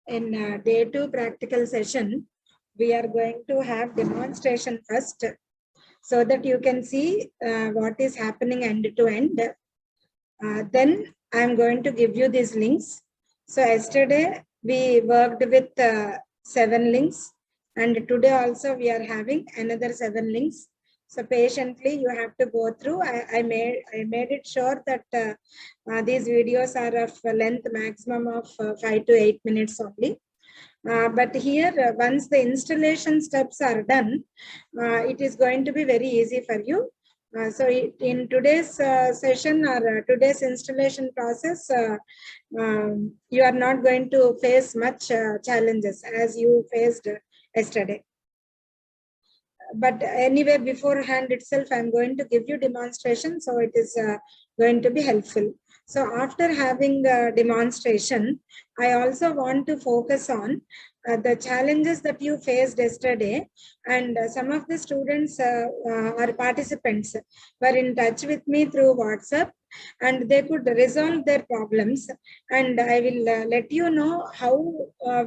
In day 2 practical session, we are going to have demonstration first so that you can see what is happening end to end. Then I am going to give you these links. So yesterday we worked with 7 links, and today also we are having another 7 links. So patiently you have to go through. I made it sure that these videos are of length maximum of 5 to 8 minutes only. But here, once the installation steps are done, it is going to be very easy for you. In today's session or today's installation process, you are not going to face much challenges as you faced yesterday. But anyway, beforehand itself, I'm going to give you demonstration, so it is going to be helpful. So after having the demonstration, I also want to focus on the challenges that you faced yesterday, and some of the students or participants were in touch with me through WhatsApp, and they could resolve their problems, and I will let you know how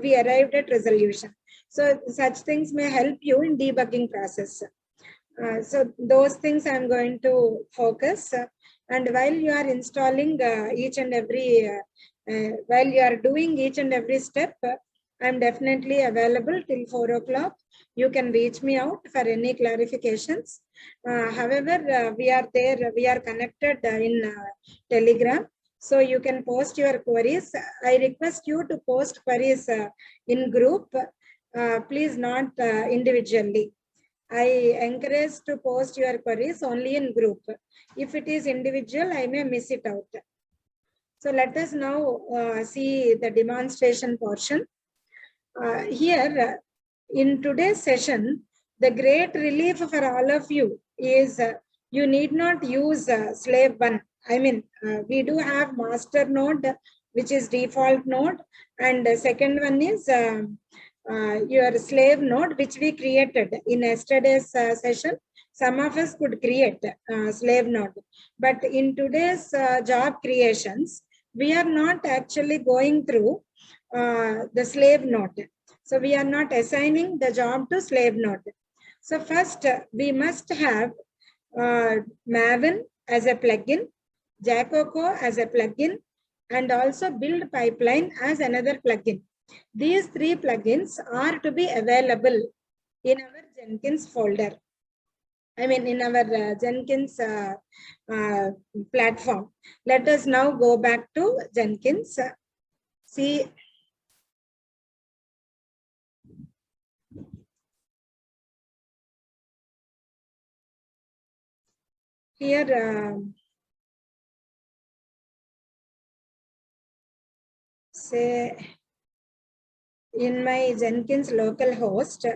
we arrived at resolution. So such things may help you in debugging process. So those things I'm going to focus. And while you are installing each and every, while you are doing each and every step, I'm definitely available till 4 o'clock. You can reach me out for any clarifications. However, we are there, we are connected in Telegram. So you can post your queries. I request you to post queries in group. Please not individually. I encourage to post your queries only in group. If it is individual, I may miss it out. So let us now see the demonstration portion. Here, in today's session, the great relief for all of you is you need not use slave 1. I mean, we do have master node, which is default node, and the second one is your slave node, which we created in yesterday's session. Some of us could create slave node, but in today's job creations, we are not actually going through the slave node. So we are not assigning the job to slave node. So first, we must have Maven as a plugin, Jacoco as a plugin, and also Build Pipeline as another plugin. These 3 plugins are to be available in our Jenkins folder. I mean, in our Jenkins platform. Let us now go back to Jenkins. See, here, say, in my Jenkins local host,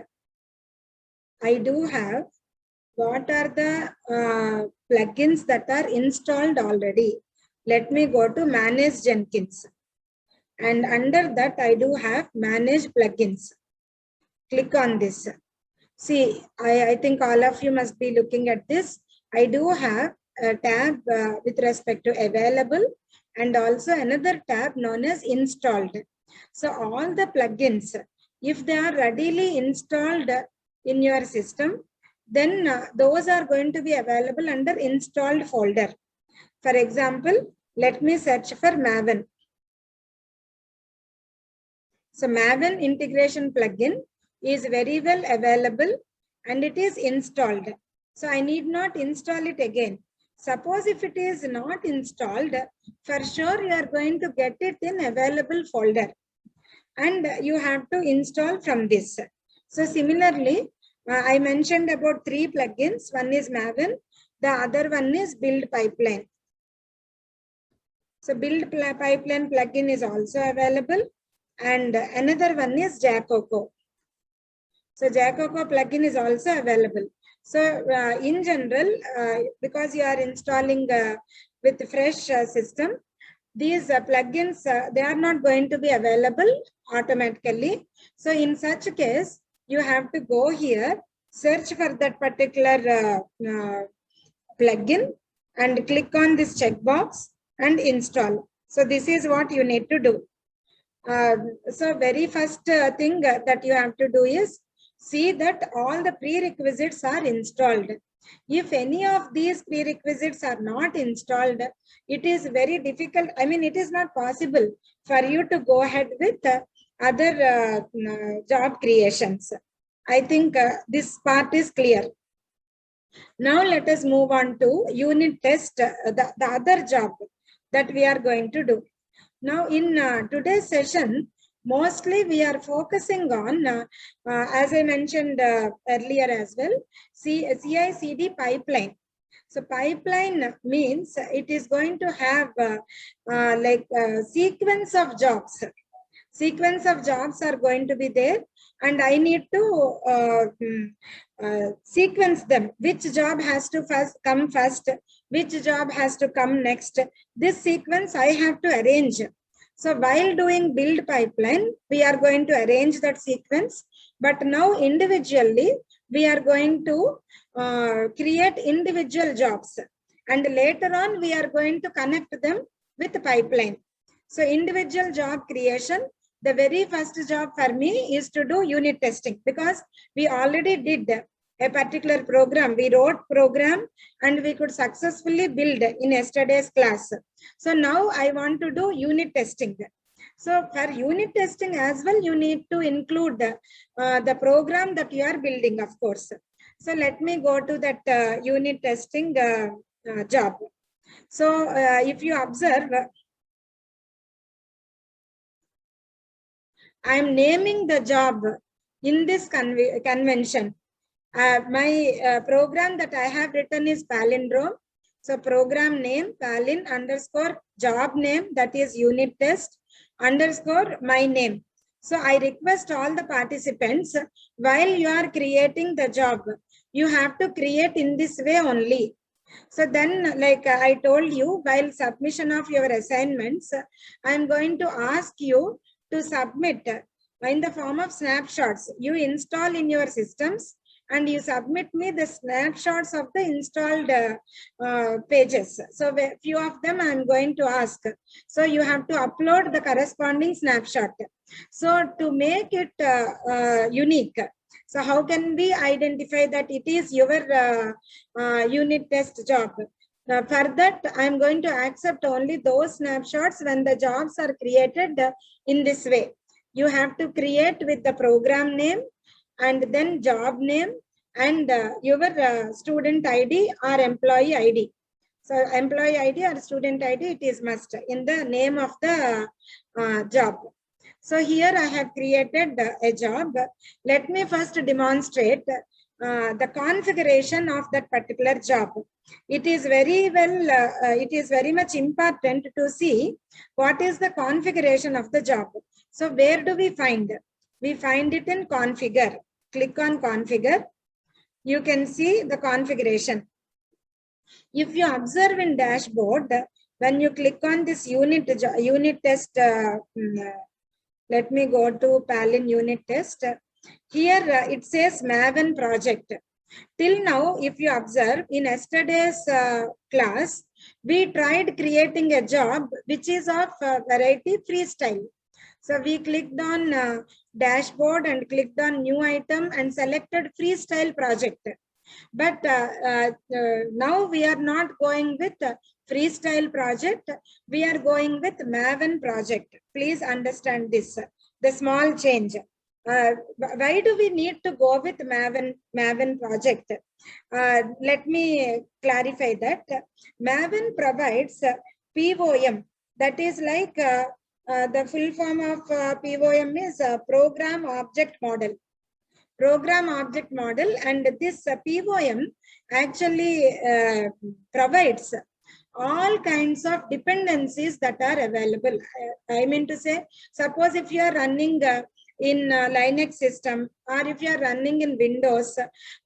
I do have what are the plugins that are installed already. Let me go to Manage Jenkins. And under that, I do have Manage Plugins. Click on this. See, I think all of you must be looking at this. I do have a tab with respect to available, and also another tab known as installed. So all the plugins, if they are readily installed in your system, then those are going to be available under installed folder. For example, let me search for Maven. So Maven integration plugin is very well available and it is installed. So I need not install it again. Suppose if it is not installed, for sure you are going to get it in available folder, and you have to install from this. So similarly, I mentioned about 3 plugins. One is Maven, the other one is Build Pipeline. So Build Pipeline plugin is also available, and another one is Jacoco. So Jacoco plugin is also available. So in general, because you are installing with fresh system, these plugins, they are not going to be available automatically. So in such case, you have to go here, search for that particular plugin and click on this checkbox and install. So this is what you need to do. So very first thing that you have to do is see that all the prerequisites are installed. If any of these prerequisites are not installed, it is very difficult. I mean, it is not possible for you to go ahead with other job creations. I think this part is clear. Now let us move on to unit test, the other job that we are going to do. Now in today's session, mostly we are focusing on, as I mentioned earlier as well, CI/CD pipeline. So pipeline means it is going to have like a sequence of jobs. Sequence of jobs are going to be there, and I need to sequence them. Which job has to come first, which job has to come next. This sequence I have to arrange. So while doing build pipeline, we are going to arrange that sequence. But now individually, we are going to create individual jobs. And later on, we are going to connect them with the pipeline. So individual job creation, the very first job for me is to do unit testing, because we already did a particular program. We wrote program and we could successfully build in yesterday's class. So now I want to do unit testing. So for unit testing as well, you need to include the program that you are building, of course. So let me go to that unit testing job. So if you observe, I am naming the job in this convention. My program that I have written is palindrome. So program name palin underscore job name, that is unit test underscore my name. So I request all the participants, while you are creating the job, you have to create in this way only. So then, like I told you, while submission of your assignments, I am going to ask you to submit in the form of snapshots. You install in your systems and you submit me the snapshots of the installed pages. So a few of them I am going to ask. So you have to upload the corresponding snapshot. So to make it unique, so how can we identify that it is your unit test job? For that, I'm going to accept only those snapshots when the jobs are created in this way. You have to create with the program name and then job name and your student ID or employee ID. So employee ID or student ID, it is must in the name of the job. So here I have created a job. Let me first demonstrate the configuration of that particular job. It is very it is very much important to see what is the configuration of the job. So where do we find? We find it in configure. Click on configure. You can see the configuration. If you observe in dashboard, when you click on this unit test, let me go to Palin unit test. Here it says Maven project. Till now, if you observe in yesterday's class, we tried creating a job which is of variety freestyle. So we clicked on dashboard and clicked on new item and selected freestyle project. But now we are not going with freestyle project. We are going with Maven project. Please understand this, the small change. Why do we need to go with Maven project? Let me clarify that. Maven provides POM. That is like the full form of POM is Program Object Model. Program Object Model, and this POM actually provides all kinds of dependencies that are available. I mean to say, suppose if you are running in Linux system, or if you are running in Windows,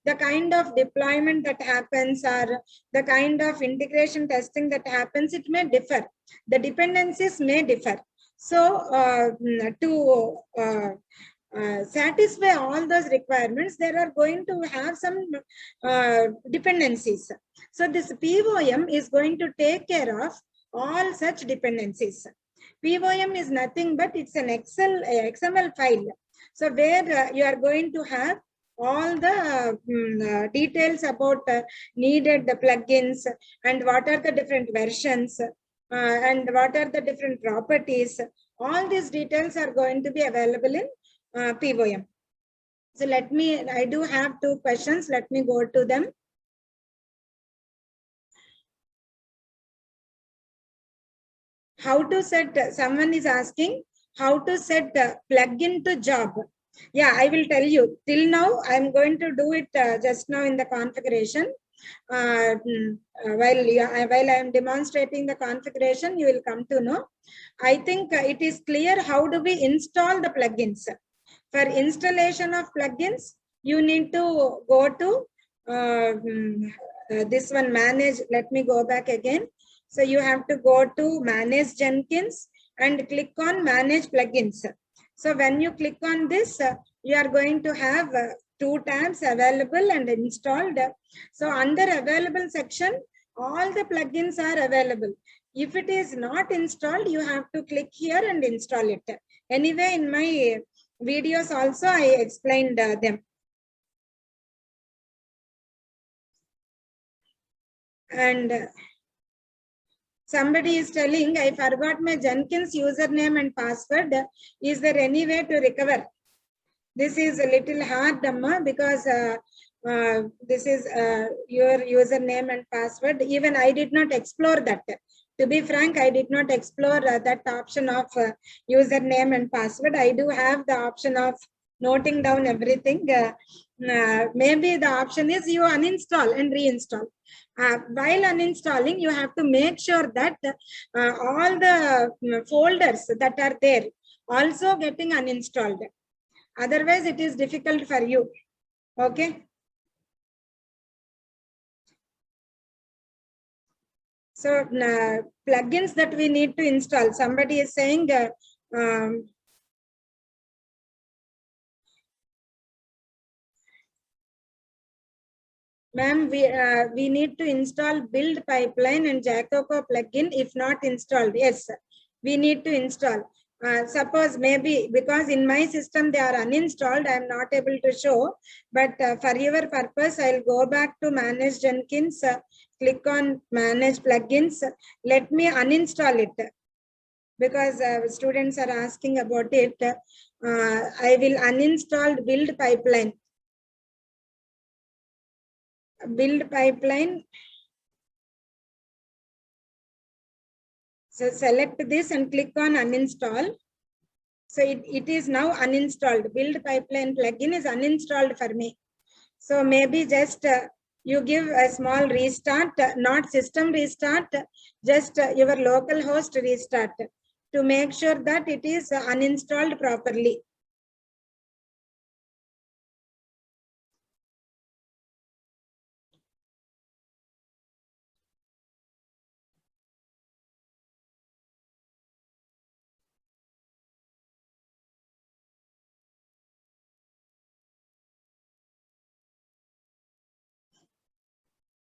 the kind of deployment that happens or the kind of integration testing that happens, it may differ. The dependencies may differ. So to satisfy all those requirements, there are going to have some dependencies. So this POM is going to take care of all such dependencies. POM is nothing but it's an XML file. So where you are going to have all the details about needed the plugins and what are the different versions and what are the different properties. All these details are going to be available in POM. So I do have 2 questions. Let me go to them. How to set, someone is asking, how to set plugin to job. Yeah, I will tell you. Till now, I'm going to do it just now in the configuration. While I am demonstrating the configuration, you will come to know. I think it is clear how do we install the plugins. For installation of plugins, you need to go to this one, manage. Let me go back again. So you have to go to manage Jenkins and click on manage plugins. So when you click on this, you are going to have 2 tabs available and installed. So under available section, all the plugins are available. If it is not installed, you have to click here and install it. Anyway, in my videos also, I explained them. And somebody is telling, I forgot my Jenkins username and password. Is there any way to recover? This is a little hard, Amma, because this is your username and password. Even I did not explore that. To be frank, I did not explore that option of username and password. I do have the option of noting down everything. Maybe the option is you uninstall and reinstall. While uninstalling, you have to make sure that all the folders that are there also getting uninstalled. Otherwise, it is difficult for you. Okay. So plugins that we need to install. Somebody is saying, ma'am, we need to install build pipeline and Jacopo plugin if not installed. Yes, we need to install. Suppose maybe because in my system they are uninstalled, I am not able to show. But for your purpose, I'll go back to manage Jenkins, click on manage plugins. Let me uninstall it because students are asking about it. I will uninstall build pipeline. Build pipeline. So select this and click on uninstall. So it is now uninstalled. Build pipeline plugin is uninstalled for me. So maybe just you give a small restart, not system restart, just your local host restart to make sure that it is uninstalled properly.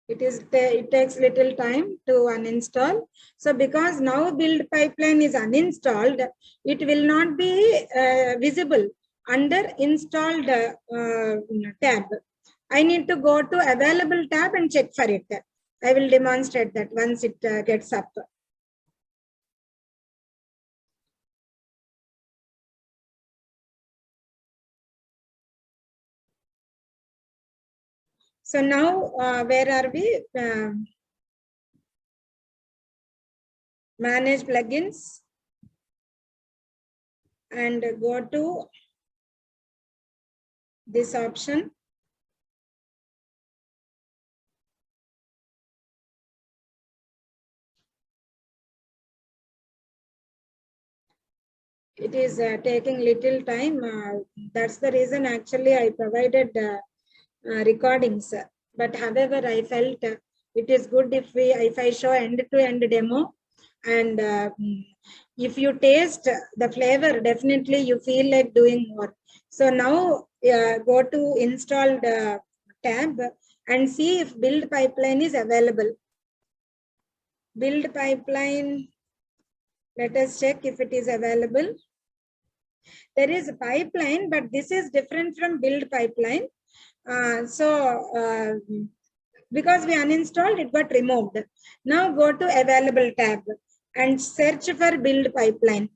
It takes little time to uninstall. So because now build pipeline is uninstalled, it will not be visible under installed tab. I need to go to available tab and check for it. I will demonstrate that once it gets up. So now where are we? Manage plugins and go to this option. It is taking little time. That's the reason actually I provided recordings. But however, I felt it is good if I show end-to-end demo, and if you taste the flavor, definitely you feel like doing more. So now go to installed tab and see if build pipeline is available. Build pipeline Let us check if it is available. There is a pipeline, but this is different from build pipeline. Because we uninstalled, it got removed. Now go to available tab and search for build pipeline.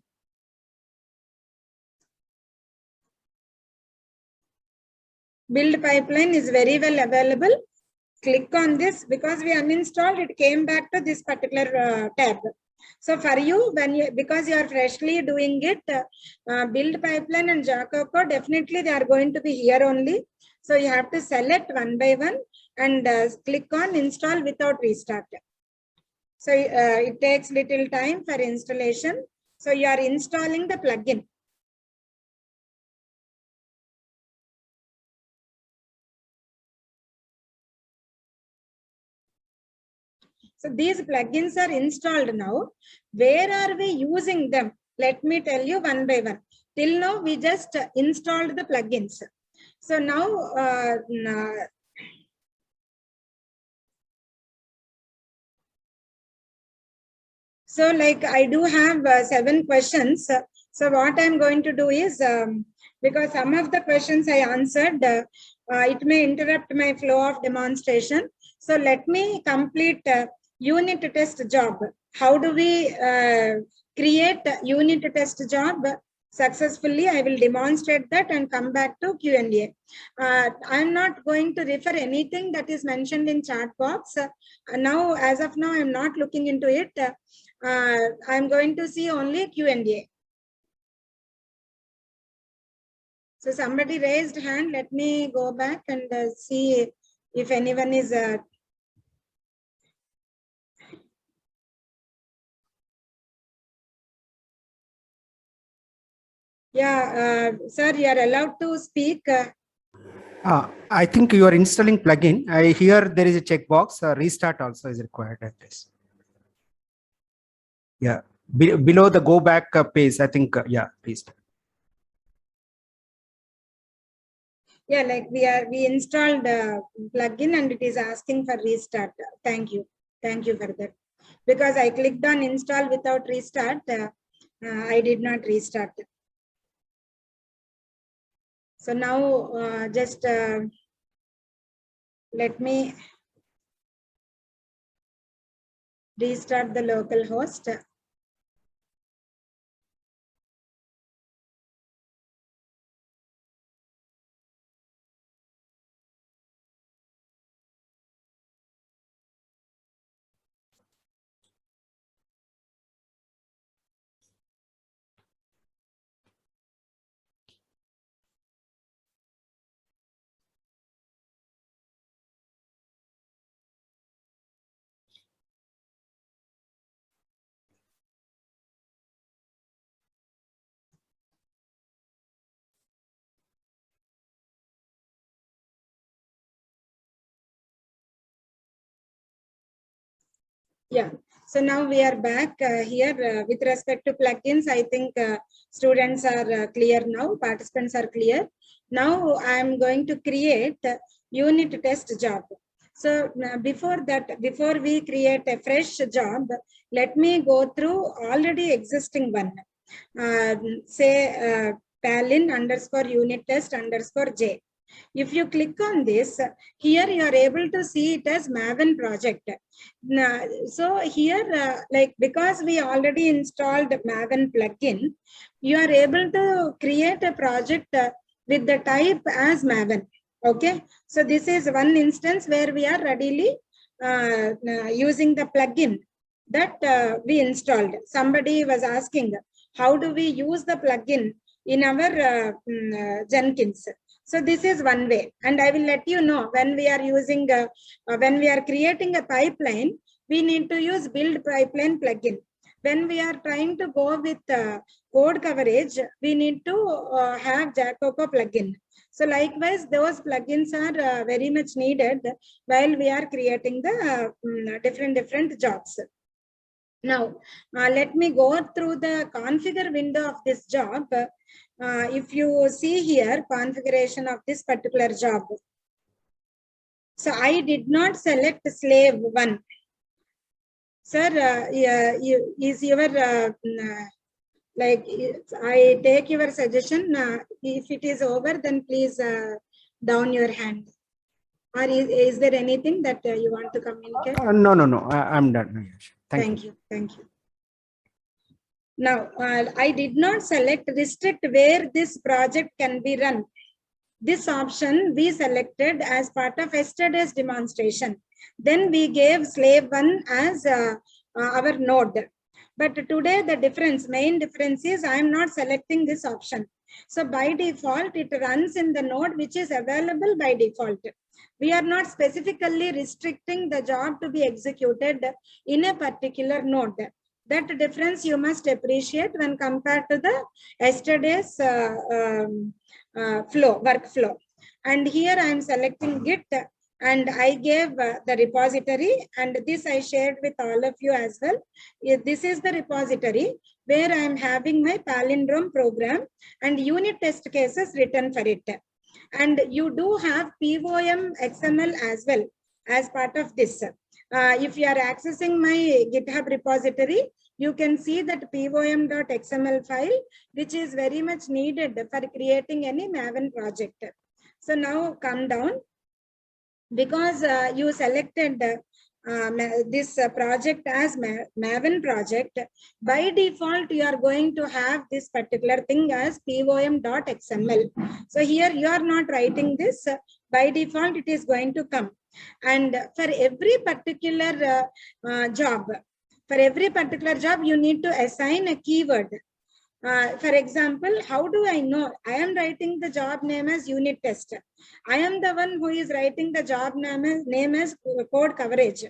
Build pipeline is very well available. Click on this. Because we uninstalled, it came back to this particular tab. So for you, because you are freshly doing it, build pipeline and Jacoco, definitely they are going to be here only. So you have to select one by one and click on install without restart. So it takes little time for installation. So you are installing the plugin. So these plugins are installed now. Where are we using them? Let me tell you one by one. Till now, we just installed the plugins. So now, so like I do have 7 questions. So what I'm going to do is, because some of the questions I answered, it may interrupt my flow of demonstration. So let me complete unit test job. How do we create unit test job successfully? I will demonstrate that and come back to Q&A. I'm not going to refer anything that is mentioned in chat box. Now, as of now, I'm not looking into it. I'm going to see only Q&A. So somebody raised hand. Let me go back and see if anyone is sir, you are allowed to speak. I think you are installing plugin. I hear there is a checkbox. Restart also is required at this. Yeah, below the go back page, I think. Yeah, please. Yeah, like we installed plugin and it is asking for restart. Thank you for that. Because I clicked on install without restart, I did not restart. So now just let me restart the local host. Yeah, so now we are back here with respect to plugins. I think students are clear now, participants are clear. Now I'm going to create unit test job. So before that, before we create a fresh job, let me go through already existing one. Say Palin underscore unit test underscore J. If you click on this, here you are able to see it as Maven project. Now, so here, like because we already installed Maven plugin, you are able to create a project with the type as Maven. Okay, so this is one instance where we are readily using the plugin that we installed. Somebody was asking, how do we use the plugin in our Jenkins? So this is one way, and I will let you know when we are using, when we are creating a pipeline, we need to use build pipeline plugin. When we are trying to go with code coverage, we need to have Jacoco plugin. So likewise, those plugins are very much needed while we are creating the different jobs. Now, let me go through the configure window of this job. If you see here, configuration of this particular job. So I did not select slave 1. Sir, is your like I take your suggestion. If it is over, then please down your hand. Or is there anything that you want to communicate? No, no, no. I'm done. Thank you. Thank you. Now, I did not select restrict where this project can be run. This option we selected as part of yesterday's demonstration. Then we gave slave 1 as our node. But today the main difference is I am not selecting this option. So by default, it runs in the node which is available by default. We are not specifically restricting the job to be executed in a particular node. That difference you must appreciate when compared to the yesterday's workflow. And here I am selecting Git and I gave the repository, and this I shared with all of you as well. This is the repository where I am having my palindrome program and unit test cases written for it. And you do have POM XML as well as part of this. If you are accessing my GitHub repository, you can see that pom.xml file, which is very much needed for creating any Maven project. So now come down. Because you selected this project as Maven project, by default, you are going to have this particular thing as pom.xml. So here you are not writing this. By default, it is going to come. And for every particular job, you need to assign a keyword. For example, how do I know? I am writing the job name as unit test. I am the one who is writing the job name as code coverage.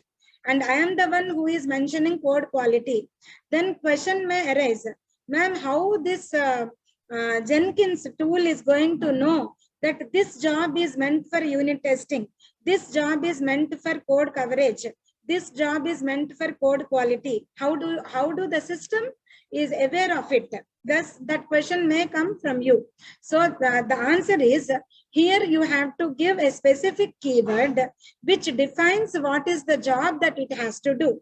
And I am the one who is mentioning code quality. Then question may arise, ma'am, how this Jenkins tool is going to know that this job is meant for unit testing. This job is meant for code coverage. This job is meant for code quality. How do the system is aware of it? Thus, that question may come from you. So the answer is, here you have to give a specific keyword which defines what is the job that it has to do.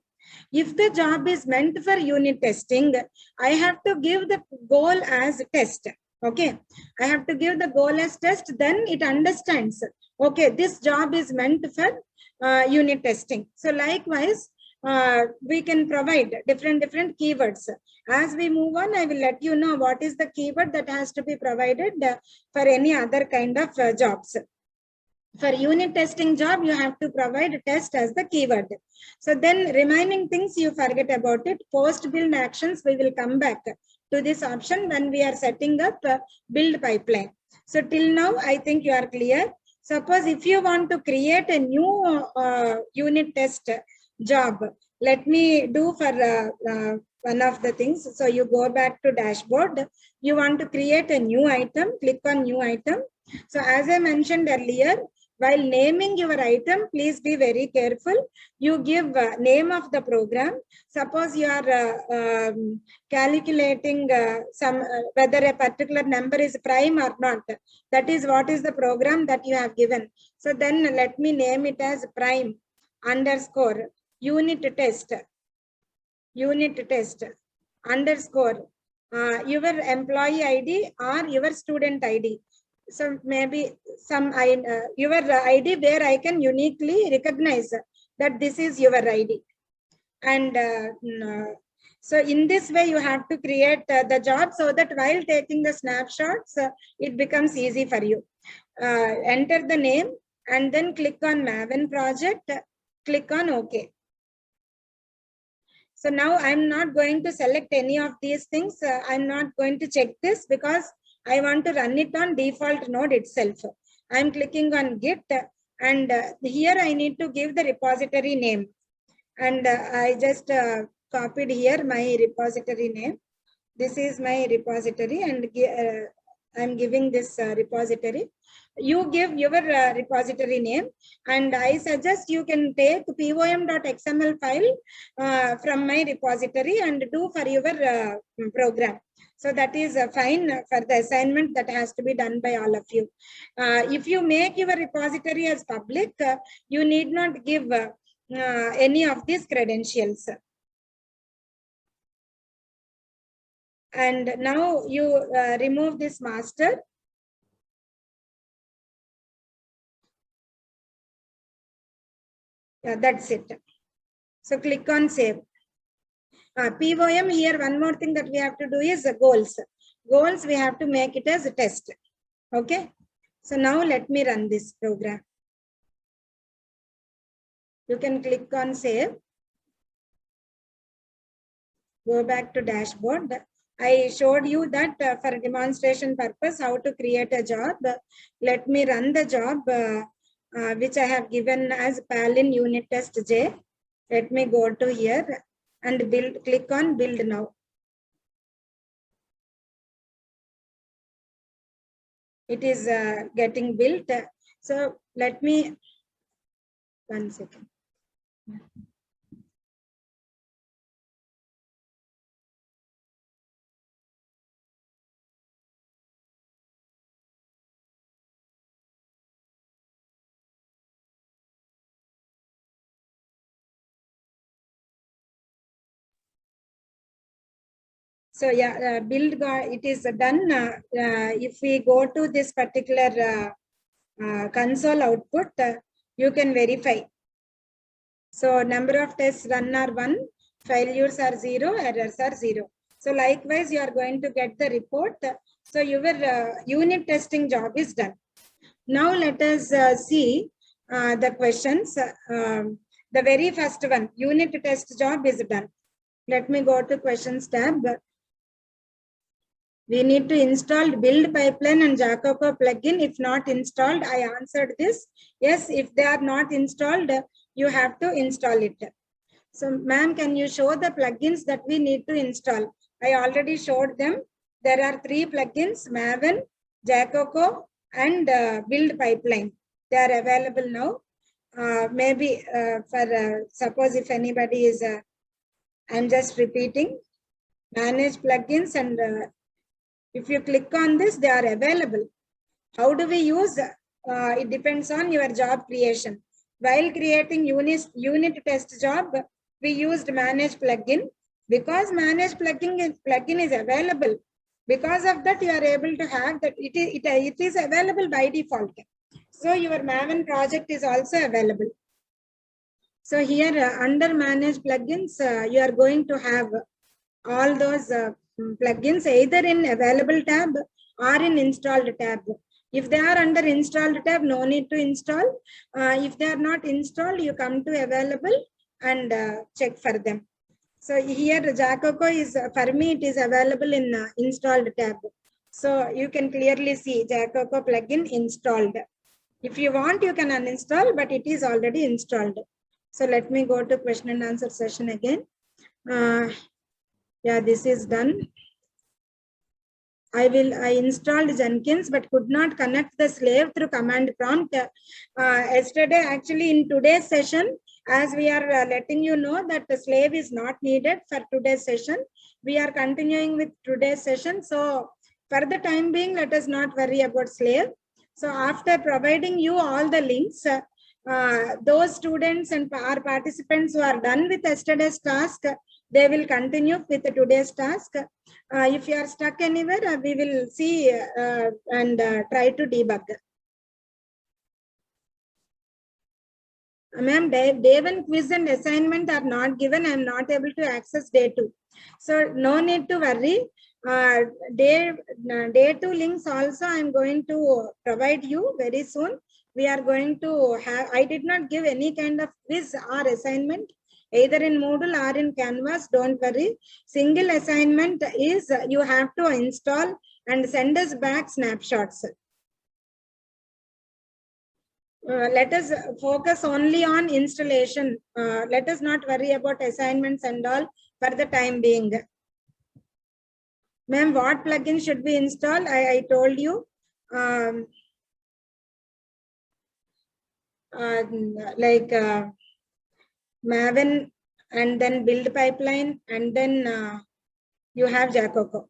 If the job is meant for unit testing, I have to give the goal as test. Okay, I have to give the goal as test, then it understands, okay, this job is meant for unit testing. So likewise, we can provide different keywords. As we move on, I will let you know what is the keyword that has to be provided for any other kind of jobs. For unit testing job, you have to provide test as the keyword. So then remaining things you forget about it. Post build actions, we will come back to this option when we are setting up build pipeline. So till now, I think you are clear. Suppose if you want to create a new unit test job, let me do for one of the things. So you go back to dashboard. You want to create a new item, click on new item. So as I mentioned earlier, while naming your item, please be very careful. You give name of the program. Suppose you are calculating whether a particular number is prime or not. That is what is the program that you have given. So then let me name it as prime underscore unit test underscore your employee ID or your student ID. So maybe some your ID where I can uniquely recognize that this is your ID. And so in this way, you have to create the job so that while taking the snapshots, it becomes easy for you. Enter the name and then click on Maven project, click on OK. So now I'm not going to select any of these things. I'm not going to check this because I want to run it on default node itself. I'm clicking on Git and here I need to give the repository name. And I just copied here my repository name. This is my repository and I'm giving this repository. You give your repository name, and I suggest you can take pom.xml file from my repository and do for your program. So that is fine for the assignment that has to be done by all of you. If you make your repository as public, you need not give any of these credentials. And now you remove this master. Yeah, that's it. So click on save. POM here, one more thing that we have to do is goals. Goals, we have to make it as a test. Okay. So now let me run this program. You can click on save. Go back to dashboard. I showed you that for demonstration purpose, how to create a job. Let me run the job, which I have given as Palin unit test J. Let me go to here and build. Click on build now. It is getting built. So let me, 1 second. So yeah, build, it is done. If we go to this particular console output, you can verify. So number of tests run are 1, failures are 0, errors are 0. So likewise, you are going to get the report. So your unit testing job is done. Now let us see the questions. The very first one, unit test job is done. Let me go to questions tab. We need to install build pipeline and Jacoco plugin. If not installed, I answered this. Yes, if they are not installed, you have to install it. So, ma'am, can you show the plugins that we need to install? I already showed them. There are 3 plugins, Maven, Jacoco, and build pipeline. They are available now. Maybe for suppose if anybody is, I'm just repeating, manage plugins, and if you click on this, they are available. How do we use? It depends on your job creation. While creating unit test job, we used manage plugin. Because manage plugin is available, because of that you are able to have that it is available by default. So your Maven project is also available. So here under manage plugins, you are going to have all those plugins either in available tab or in installed tab. If they are under installed tab, no need to install. If they are not installed, you come to available and check for them. So here Jacoco is, for me, it is available in installed tab. So you can clearly see Jacoco plugin installed. If you want, you can uninstall, but it is already installed. So let me go to question and answer session again. Yeah, this is done. I installed Jenkins, but could not connect the slave through command prompt. Yesterday, actually in today's session, as we are letting you know that the slave is not needed for today's session, we are continuing with today's session. So for the time being, let us not worry about slave. So after providing you all the links, those students and our participants who are done with yesterday's task, they will continue with today's task. If you are stuck anywhere, we will see and try to debug. Ma'am, day 1 quiz and assignment are not given. I am not able to access day 2. So no need to worry. Day 2 links also I am going to provide you very soon. We are going to have, I did not give any kind of quiz or assignment, either in Moodle or in Canvas. Don't worry. Single assignment is you have to install and send us back snapshots. Let us focus only on installation. Let us not worry about assignments and all for the time being. Ma'am, what plugin should we install? I told you. Like Maven, and then build pipeline, and then you have Jacoco.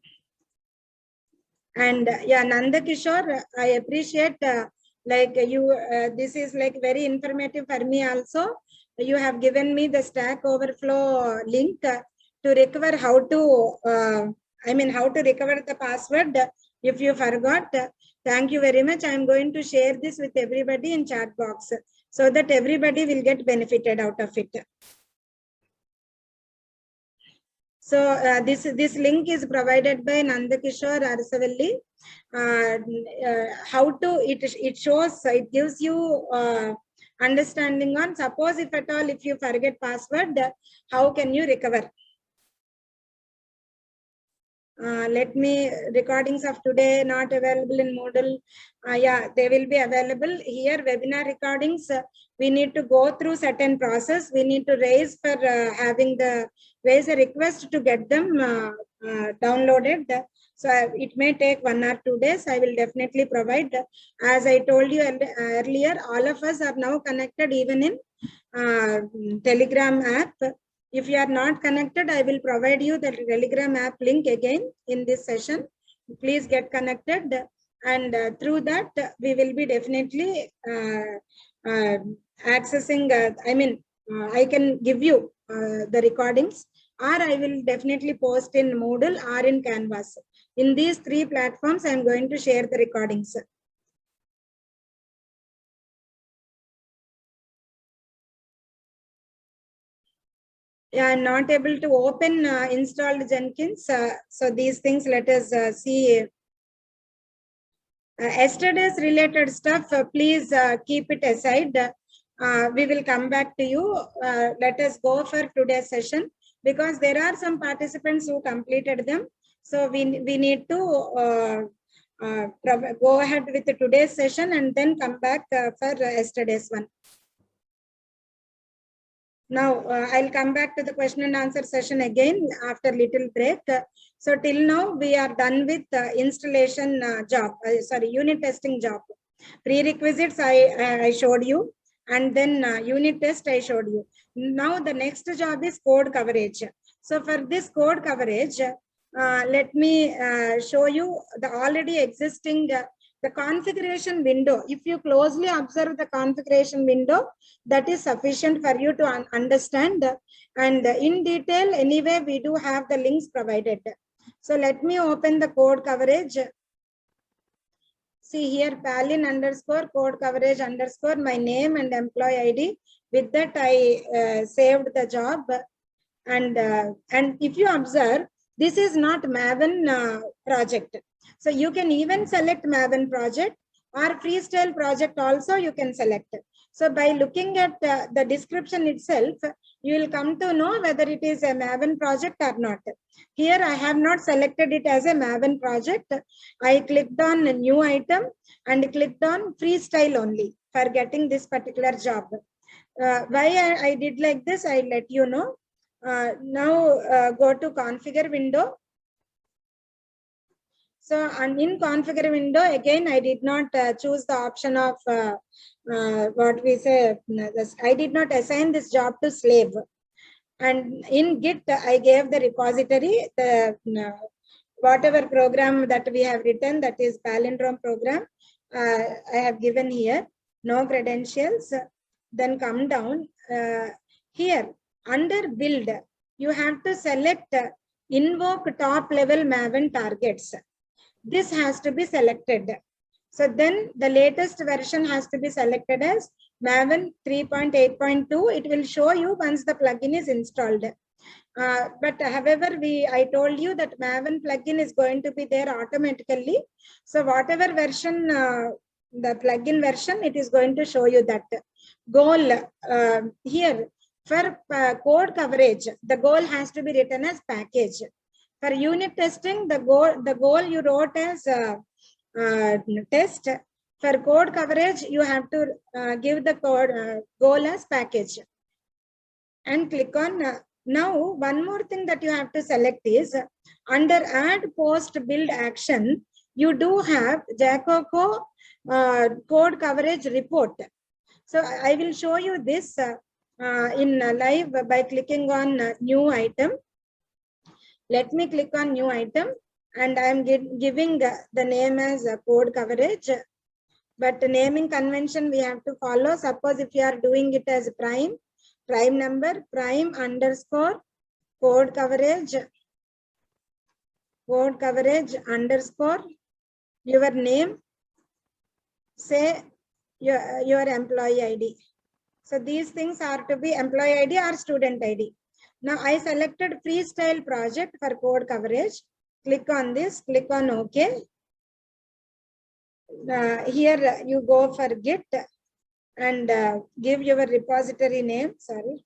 And yeah, Nanda Kishore, I appreciate like you, this is like very informative for me also. You have given me the Stack Overflow link to recover how to I mean, how to recover the password if you forgot. Thank you very much. I'm going to share this with everybody in chat box so that everybody will get benefited out of it. So this link is provided by Nandakishore Arasavalli. How to it shows, it gives you understanding on, suppose if at all if you forget password, how can you recover. Let me, recordings of today not available in Moodle. Yeah, they will be available here. Webinar recordings, we need to go through certain process. We need to raise for raise a request to get them downloaded. So it may take 1 or 2 days. I will definitely provide. As I told you earlier, all of us are now connected even in Telegram app. If you are not connected, I will provide you the Telegram app link again in this session. Please get connected, and through that we will be definitely accessing. I can give you the recordings, or I will definitely post in Moodle or in Canvas. In these 3 platforms, I am going to share the recordings. I'm not able to open installed Jenkins. So these things, let us see. Yesterday's related stuff, please keep it aside. We will come back to you. Let us go for today's session, because there are some participants who completed them. So we need to go ahead with today's session and then come back for yesterday's one. Now, I'll come back to the question and answer session again after little break. So till now, we are done with installation job, unit testing job. Prerequisites I showed you, and then unit test I showed you. Now the next job is code coverage. So for this code coverage, let me show you the already existing the configuration window. If you closely observe the configuration window, that is sufficient for you to understand. And in detail, anyway, we do have the links provided. So let me open the code coverage. See here, Palin _ code coverage _ my name and employee ID. With that, I saved the job. And if you observe, this is not Maven project. So you can even select Maven project, or freestyle project also you can select. So by looking at the description itself, you will come to know whether it is a Maven project or not. Here I have not selected it as a Maven project. I clicked on a new item and clicked on freestyle only for getting this particular job. Why I did like this, I'll let you know. Now go to configure window. So in configure window, again, I did not choose the option of what we say, I did not assign this job to slave. And in Git, I gave the repository, the whatever program that we have written, that is palindrome program, I have given here, no credentials. Then come down here under build, you have to select invoke top level Maven targets. This has to be selected. So then the latest version has to be selected as Maven 3.8.2. It will show you once the plugin is installed. But however, I told you that Maven plugin is going to be there automatically. So whatever version, the plugin version, it is going to show you that. Goal here for code coverage, the goal has to be written as package. For unit testing, the goal you wrote as test. For code coverage, you have to give the code goal as package and click on. Now, one more thing that you have to select is under add post build action, you do have Jacoco code coverage report. So I will show you this in live by clicking on new item. Let me click on new item, and I am giving the name as code coverage. But naming convention we have to follow. Suppose if you are doing it as prime number, prime _ code coverage code coverage underscore your name, say your employee ID. So these things are to be employee ID or student ID. Now I selected freestyle project for code coverage. Click on this, click on OK. Here you go for Git and give your repository name. Sorry.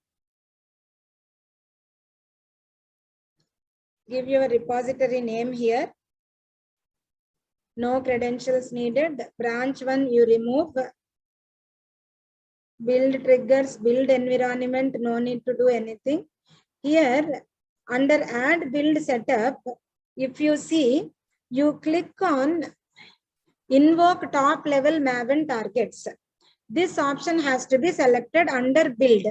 Give your repository name here. No credentials needed. Branch 1 you remove. Build triggers, build environment, no need to do anything. Here under add build setup, if you see, you click on invoke top level Maven targets. This option has to be selected under build.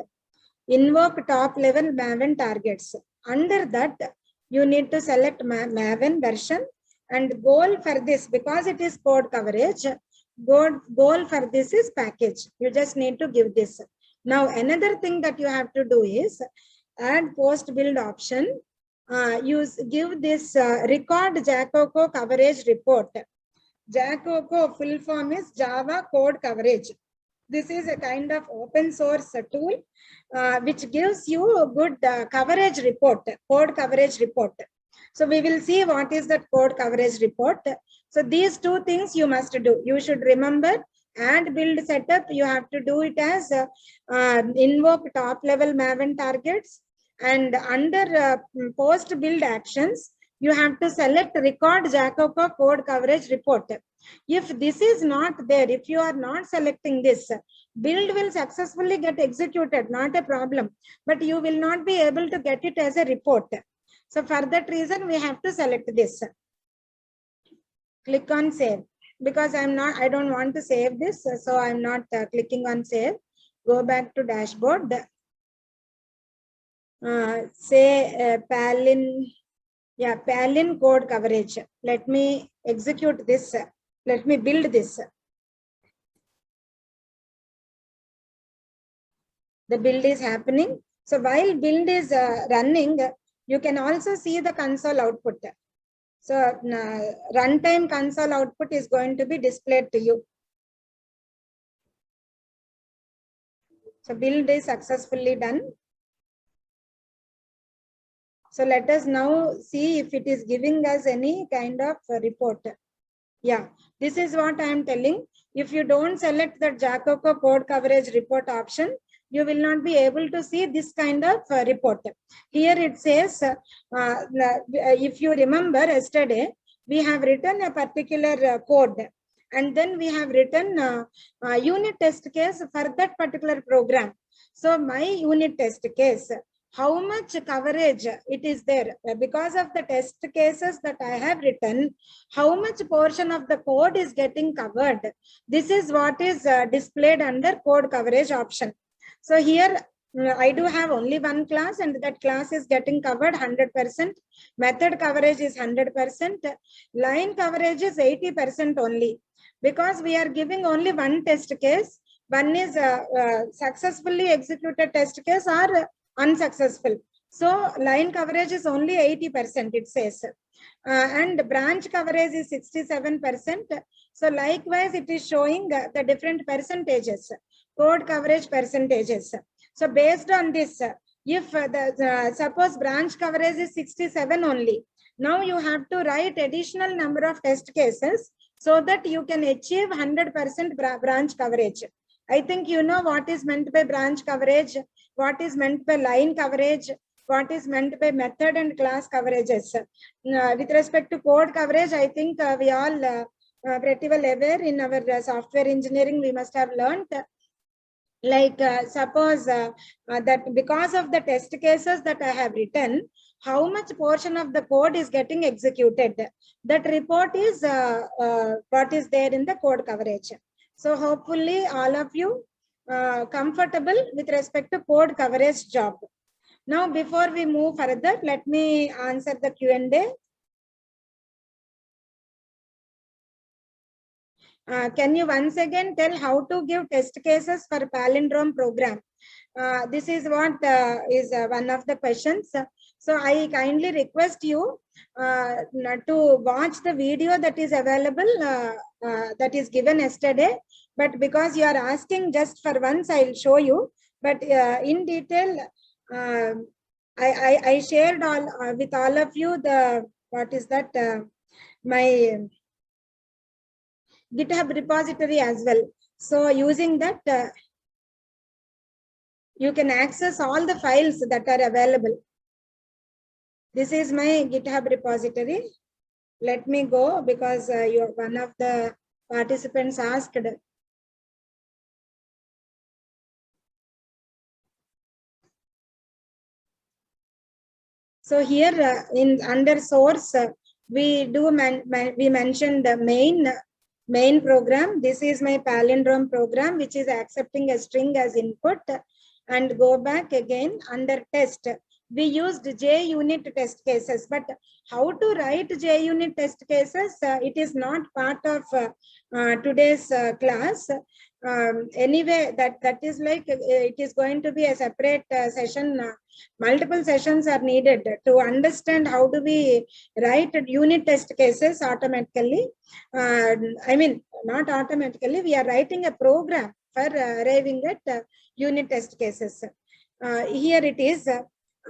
Invoke top level Maven targets. Under that, you need to select Maven version and goal for this, because it is code coverage. Goal for this is package. You just need to give this. Now, another thing that you have to do is add post build option. Give this record Jacoco coverage report. Jacoco full form is Java code coverage. This is a kind of open source tool which gives you a good coverage report, code coverage report. So we will see what is that code coverage report. So these two things you must do. You should remember and build setup. You have to do it as invoke top level Maven targets, and under post build actions, you have to select record Jacoco code coverage report. If this is not there, if you are not selecting this, build will successfully get executed, not a problem, but you will not be able to get it as a report. So for that reason, we have to select this. Click on save, because I don't want to save this, so I'm not clicking on save. Go back to dashboard. Say Palin, yeah, Palin code coverage. Let me execute this. Let me build this. The build is happening. So while build is running, you can also see the console output. So runtime console output is going to be displayed to you. So build is successfully done. So let us now see if it is giving us any kind of report. Yeah, this is what I am telling. If you don't select the Jacoco code coverage report option, you will not be able to see this kind of report. Here it says, if you remember yesterday, we have written a particular code, and then we have written unit test case for that particular program. So my unit test case, how much coverage it is there, because of the test cases that I have written, how much portion of the code is getting covered. This is what is displayed under code coverage option. So here I do have only one class, and that class is getting covered 100%. Method coverage is 100%. Line coverage is 80% only, because we are giving only one test case. One is successfully executed test case or unsuccessful. So line coverage is only 80%, it says. And branch coverage is 67%. So likewise, it is showing the different percentages, code coverage percentages. So based on this, if suppose branch coverage is 67 only, now you have to write additional number of test cases so that you can achieve 100% branch coverage. I think you know what is meant by branch coverage, what is meant by line coverage, what is meant by method and class coverages. With respect to code coverage, I think we all pretty well aware. In our software engineering, we must have learned. Like suppose that because of the test cases that I have written, how much portion of the code is getting executed. That report is what is there in the code coverage. So hopefully all of you comfortable with respect to code coverage job. Now, before we move further, let me answer the Q&A. Can you once again tell how to give test cases for Palindrome program? This is what is one of the questions. So I kindly request you to watch the video that is available, that is given yesterday. But because you are asking just for once, I'll show you. But in detail, I shared all with all of you the, what is that, my GitHub repository as well. So using that, you can access all the files that are available. This is my GitHub repository. Let me go because one of the participants asked. So here in under source, we do we mentioned the main program. This is my palindrome program, which is accepting a string as input. And go back again under test. We used JUnit test cases, but how to write JUnit test cases? It is not part of today's class. Anyway, that is like it is going to be a separate session. Multiple sessions are needed to understand how do we write unit test cases automatically. I mean, not automatically. We are writing a program for arriving at unit test cases. Here it is.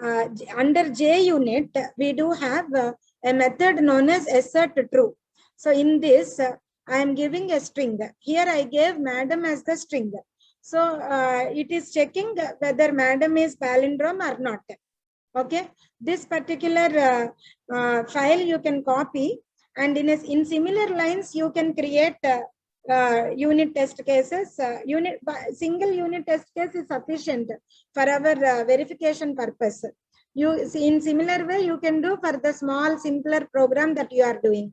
Under JUnit, we do have a method known as assert true. So in this, I am giving a string. Here I gave madam as the string. So it is checking whether madam is palindrome or not. Okay, this particular file you can copy, and in similar lines you can create unit test cases. Single unit test case is sufficient for our verification purpose. You see, in similar way you can do for the small simpler program that you are doing.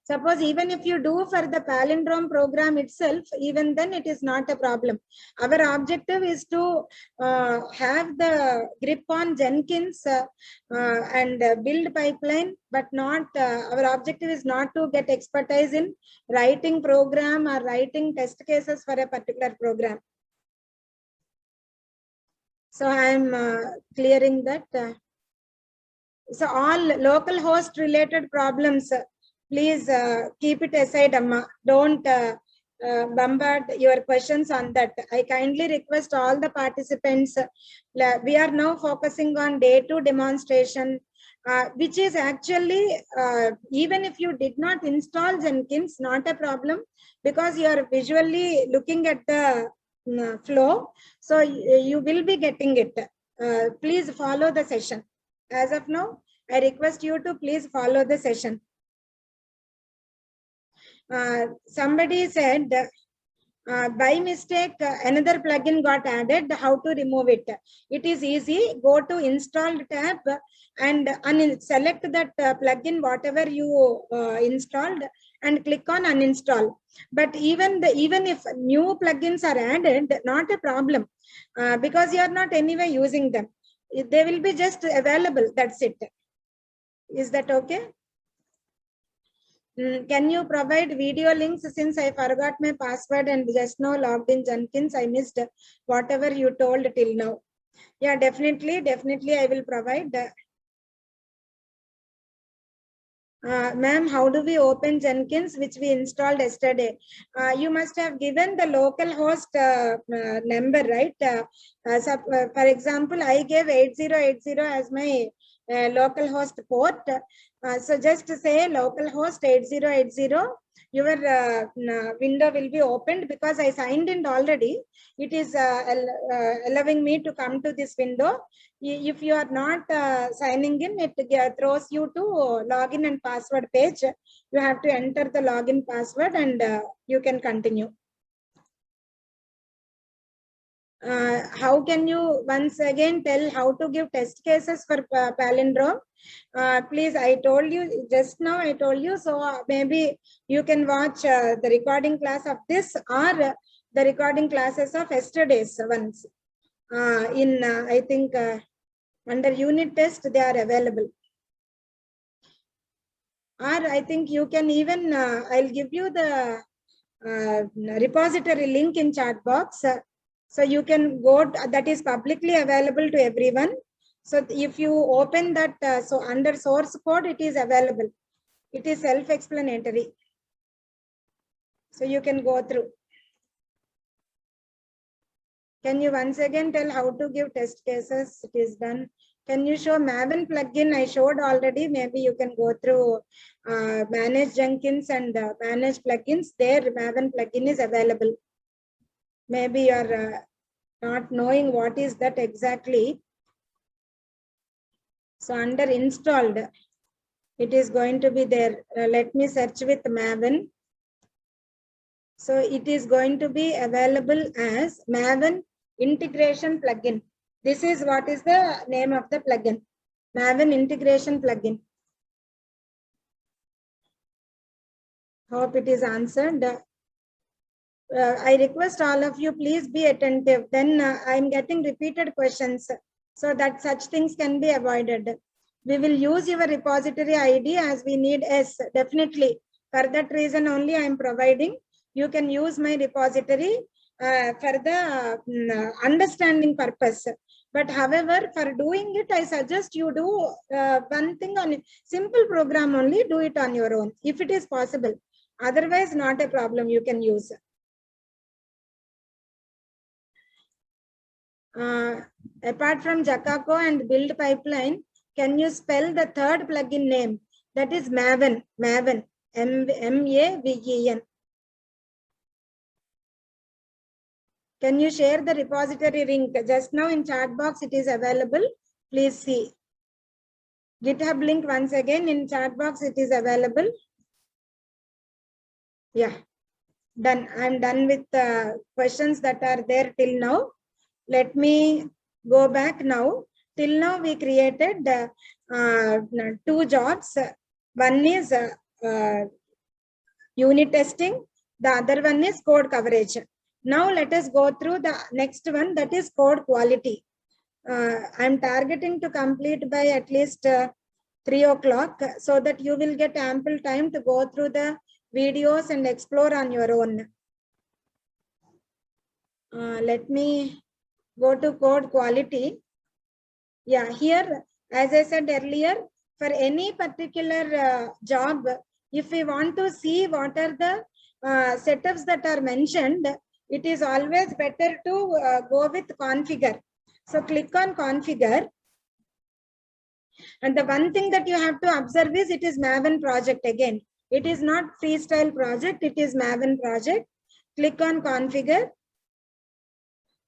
Suppose even if you do for the palindrome program itself, even then it is not a problem. Our objective is to have the grip on Jenkins and build pipeline, but not our objective is not to get expertise in writing program or writing test cases for a particular program. So I am clearing that. So all local host related problems, please keep it aside, Amma. Don't bombard your questions on that. I kindly request all the participants. We are now focusing on day 2 demonstration, which is actually, even if you did not install Jenkins, not a problem, because you are visually looking at the flow. So you will be getting it. Please follow the session. As of now, I request you to please follow the session. Somebody said by mistake another plugin got added. How to remove it? It is easy. Go to installed tab and select that plugin whatever you installed and click on uninstall. But even if new plugins are added, not a problem, because you are not anyway using them. They will be just available. That's it. Is that okay? Can you provide video links, since I forgot my password and just now logged in Jenkins? I missed whatever you told till now. Yeah, definitely I will provide. Ma'am, how do we open Jenkins, which we installed yesterday? You must have given the local host number, right? So, for example, I gave 8080 as my local host port. So just to say localhost 8080, your window will be opened because I signed in already. It is allowing me to come to this window. If you are not signing in, it throws you to login and password page. You have to enter the login password and you can continue. How can you once again tell how to give test cases for palindrome? Please, I told you just now, I told you, so maybe you can watch the recording class of this or the recording classes of yesterday's ones. I think under unit test, they are available. Or I think you can even, I'll give you the repository link in chat box. So you can go, that is publicly available to everyone. So if you open that, so under source code, it is available. It is self-explanatory. So you can go through. Can you once again tell how to give test cases? It is done. Can you show Maven plugin? I showed already. Maybe you can go through manage Jenkins and manage plugins. There Maven plugin is available. Maybe you are not knowing what is that exactly. So under installed, it is going to be there. Let me search with Maven. So it is going to be available as Maven integration plugin. This is what is the name of the plugin. Maven integration plugin. Hope it is answered. I request all of you, please be attentive. Then I'm getting repeated questions so that such things can be avoided. We will use your repository ID as we need S, definitely. For that reason only I am providing. You can use my repository for the understanding purpose. But however, for doing it, I suggest you do one thing on simple program only, do it on your own, if it is possible. Otherwise, not a problem, you can use. Apart from Jacaco and Build Pipeline, can you spell the third plugin name? That is Maven, Maven, M-A-V-E-N. Can you share the repository link? Just now in chat box, it is available. Please see. GitHub link once again in chat box, it is available. Yeah, done. I'm done with the questions that are there till now. Let me go back now. Till now, we created 2 jobs. One is unit testing. The other one is code coverage. Now, let us go through the next one, that is code quality. I'm targeting to complete by at least 3 o'clock so that you will get ample time to go through the videos and explore on your own. Let me go to code quality. Yeah, here, as I said earlier, for any particular job, if we want to see what are the setups that are mentioned, it is always better to go with configure. So click on configure. And the one thing that you have to observe is it is Maven project again. It is not freestyle project, it is Maven project. Click on configure.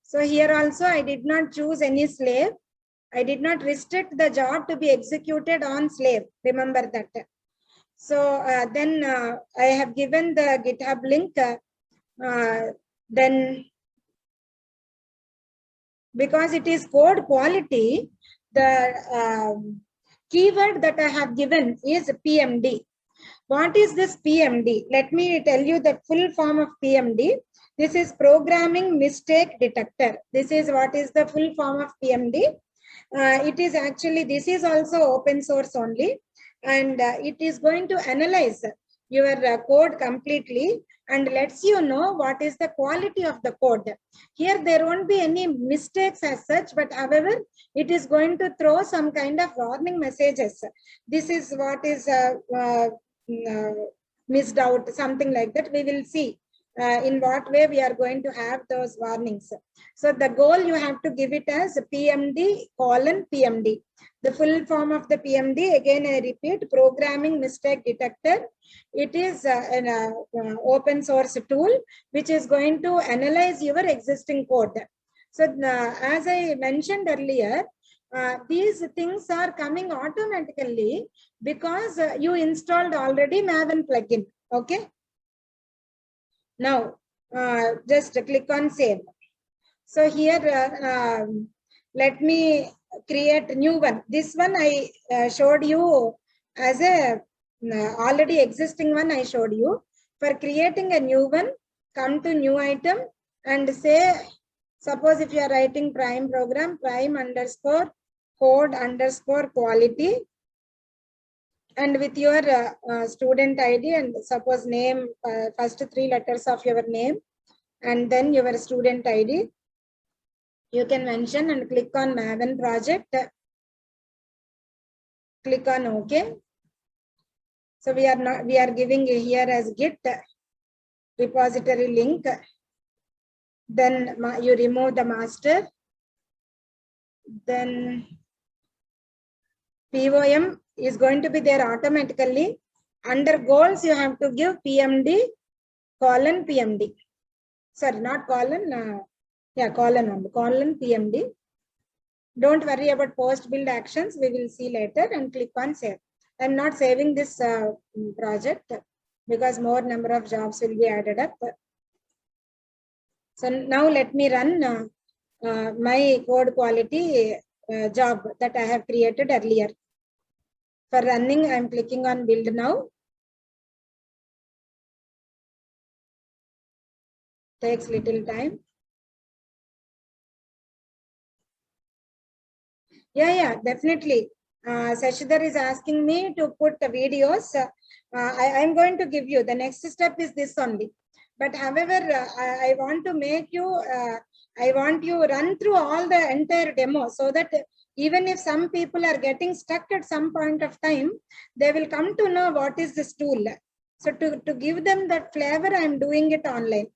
So here also I did not choose any slave. I did not restrict the job to be executed on slave. Remember that. So then I have given the GitHub link. Then because it is code quality, the keyword that I have given is PMD. What is this PMD? Let me tell you the full form of PMD. This is Programming Mistake Detector. This is what is the full form of PMD. It is actually, this is also open source only, and it is going to analyze your code completely and lets you know what is the quality of the code. Here there won't be any mistakes as such, but however, it is going to throw some kind of warning messages. This is what is missed out, something like that. We will see in what way we are going to have those warnings. So the goal you have to give it as PMD:PMD. The full form of the PMD, again I repeat, Programming Mistake Detector. It is an open source tool which is going to analyze your existing code. So as I mentioned earlier, these things are coming automatically because you installed already Maven plugin. Okay. Now, just click on save. So here, let me create a new one. This one I showed you as a already existing one I showed you. For creating a new one, come to new item and say, suppose if you are writing prime program, prime_code_quality, and with your student ID and suppose name, first 3 letters of your name, and then your student ID, you can mention and click on Maven project. Click on OK. So we are giving here as Git repository link. Then you remove the master. Then POM is going to be there automatically. Under goals, you have to give PMD colon PMD. Sorry, not colon. Colon PMD. Don't worry about post build actions. We will see later, and click on save. I'm not saving this project because more number of jobs will be added up. So now let me run my code quality job that I have created earlier. For running, I'm clicking on build now. Takes little time. Yeah, definitely. Sashidhar is asking me to put the videos. I'm going to give you. The next step is this only. But however, I want to make you, I want you run through all the entire demo so that even if some people are getting stuck at some point of time, they will come to know what is this tool. So to give them that flavor, I'm doing it online.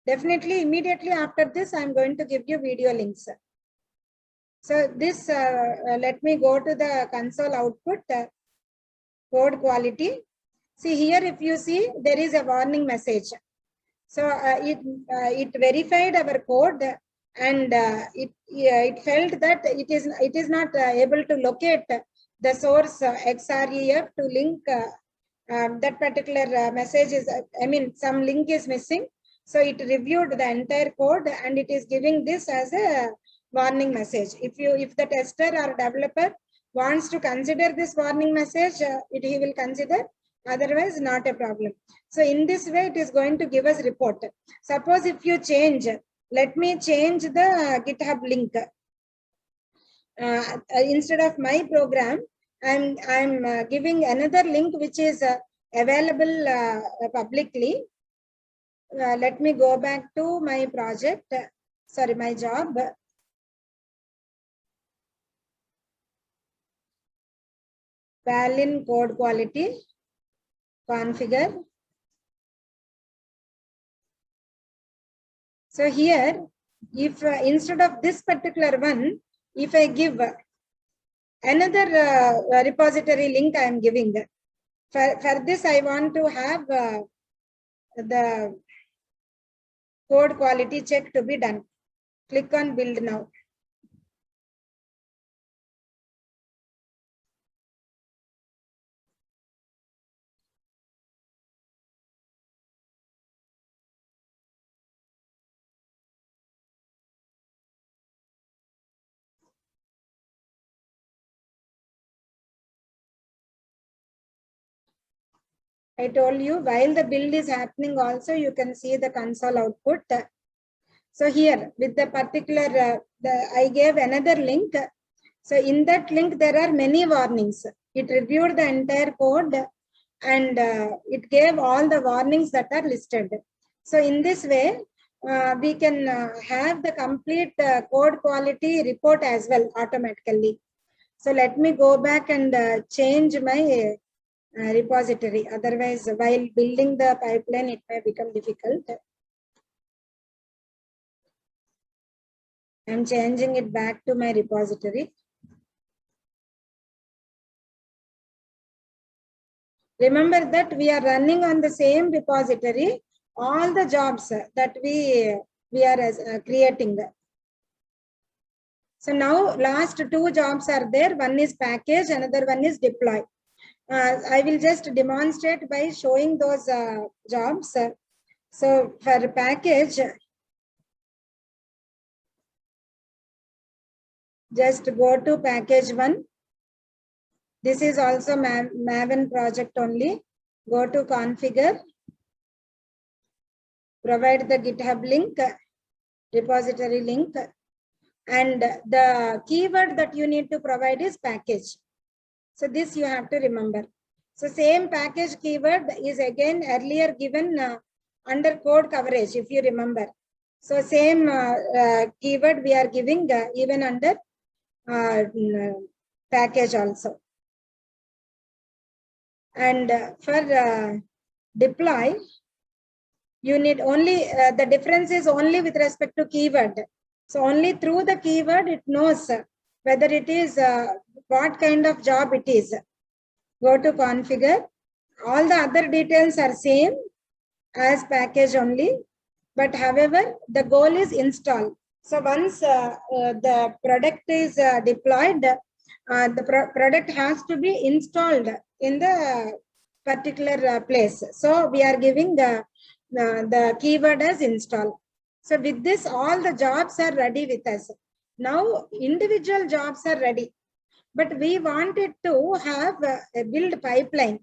Definitely, immediately after this, I'm going to give you video links. So this, let me go to the console output, code quality. See here, if you see, there is a warning message. So it verified our code, and it felt that it is not able to locate the source XREF to link that particular message is, some link is missing. So it reviewed the entire code and it is giving this as a warning message. If the tester or developer wants to consider this warning message, he will consider. Otherwise, not a problem. So in this way, it is going to give us report. Suppose if you change, let me change the GitHub link. Instead of my program, I'm giving another link which is available publicly. Let me go back to my project. Sorry, my job. Valin code quality. Configure. So here, if instead of this particular one, if I give another repository link, I am giving. For this, I want to have the code quality check to be done. Click on build now. I told you while the build is happening also, you can see the console output. So here with the particular, I gave another link. So in that link, there are many warnings. It reviewed the entire code and it gave all the warnings that are listed. So in this way, we can have the complete code quality report as well automatically. So let me go back and change my repository. Otherwise, while building the pipeline, it may become difficult. I'm changing it back to my repository. Remember that we are running on the same repository, all the jobs that we are creating. So now last two jobs are there. One is package, another one is deploy. I will just demonstrate by showing those jobs. So for package, just go to package one. This is also Maven project only. Go to configure, provide the GitHub link, repository link, and the keyword that you need to provide is package. So this you have to remember. So same package keyword is again earlier given under code coverage, if you remember. So same keyword we are giving even under package also. And for deploy, you need only, the difference is only with respect to keyword. So only through the keyword it knows whether it is what kind of job it is. Go to configure. All the other details are same as package only, but however the goal is install. So once the product is deployed, the product has to be installed in the particular place. So we are giving the keyword as install. So with this, all the jobs are ready with us. Now individual jobs are ready, but we wanted to have a build pipeline.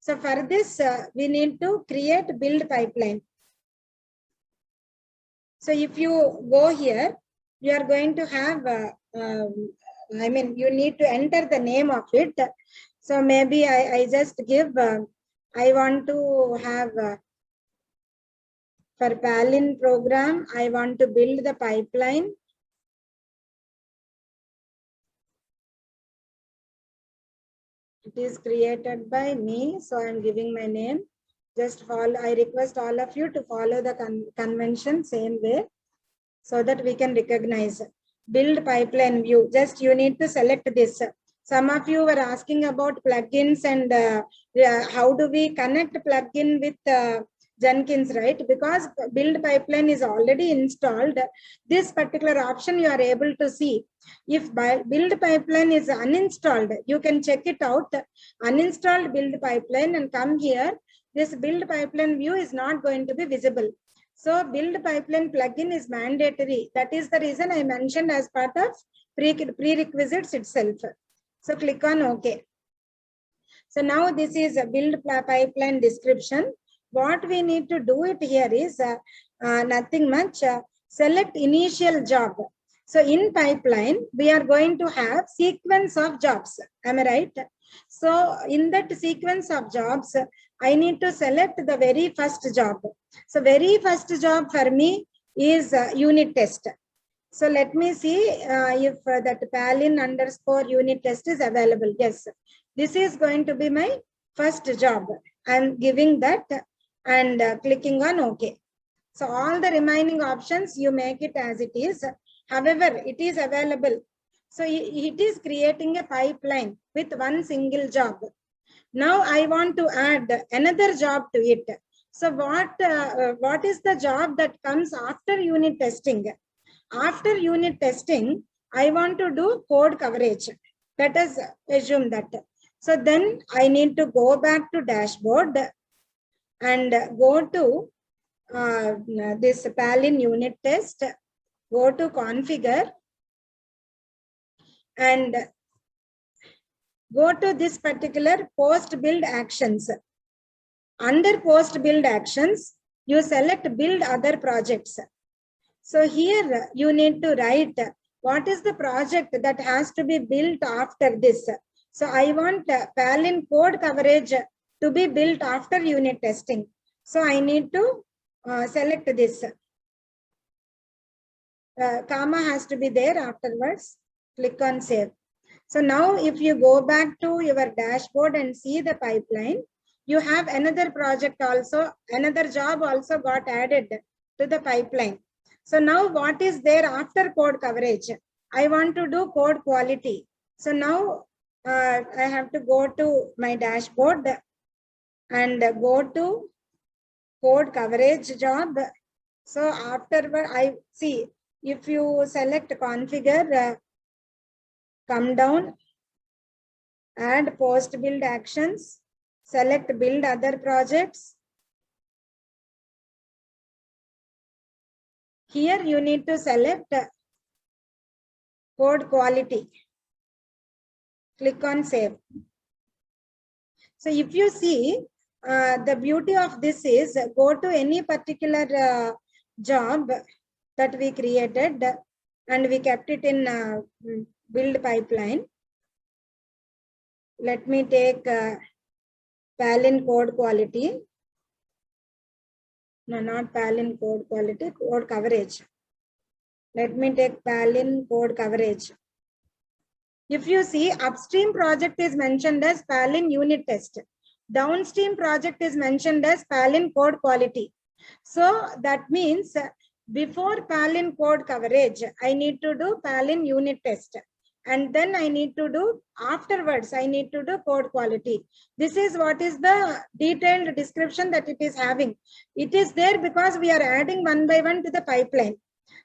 So for this, we need to create build pipeline. So if you go here, you are going to have, you need to enter the name of it. So maybe I just give, I want to have, for Palin program, I want to build the pipeline. It is created by me, so I'm giving my name. Just follow, I request all of you to follow the convention same way, so that we can recognize. Build pipeline view, just you need to select this. Some of you were asking about plugins and how do we connect plugin with Jenkins, right? Because build pipeline is already installed. This particular option you are able to see. If build pipeline is uninstalled, you can check it out. Uninstalled build pipeline and come here. This build pipeline view is not going to be visible. So build pipeline plugin is mandatory. That is the reason I mentioned as part of prerequisites itself. So click on OK. So now this is a build pipeline description. What we need to do it here is nothing much. Select initial job. So in pipeline, we are going to have sequence of jobs. Am I right? So in that sequence of jobs, I need to select the very first job. So very first job for me is unit test. So let me see if that Palin _ unit test is available. Yes, this is going to be my first job. I'm giving that and clicking on OK. So all the remaining options, you make it as it is. However, it is available. So it is creating a pipeline with one single job. Now I want to add another job to it. So what is the job that comes after unit testing? After unit testing, I want to do code coverage. Let us assume that. So then I need to go back to dashboard and go to this Palin unit test, go to configure and go to this particular post build actions. Under post build actions, you select build other projects. So here you need to write what is the project that has to be built after this. So I want Palin code coverage to be built after unit testing. So I need to select this. Comma has to be there afterwards. Click on save. So now if you go back to your dashboard and see the pipeline, you have another project also, another job also got added to the pipeline. So now what is there after code coverage? I want to do code quality. So now I have to go to my dashboard and go to code coverage job. So afterward, I see if you select configure, come down, add post build actions, select build other projects. Here you need to select code quality. Click on save. So if you see, the beauty of this is go to any particular job that we created and we kept it in build pipeline. Let me take Palin code quality. No, not Palin code quality, code coverage. Let me take Palin code coverage. If you see, upstream project is mentioned as Palin unit test. Downstream project is mentioned as Palin code quality. So that means before Palin code coverage, I need to do Palin unit test. And then I need to do, afterwards, I need to do code quality. This is what is the detailed description that it is having. It is there because we are adding one by one to the pipeline.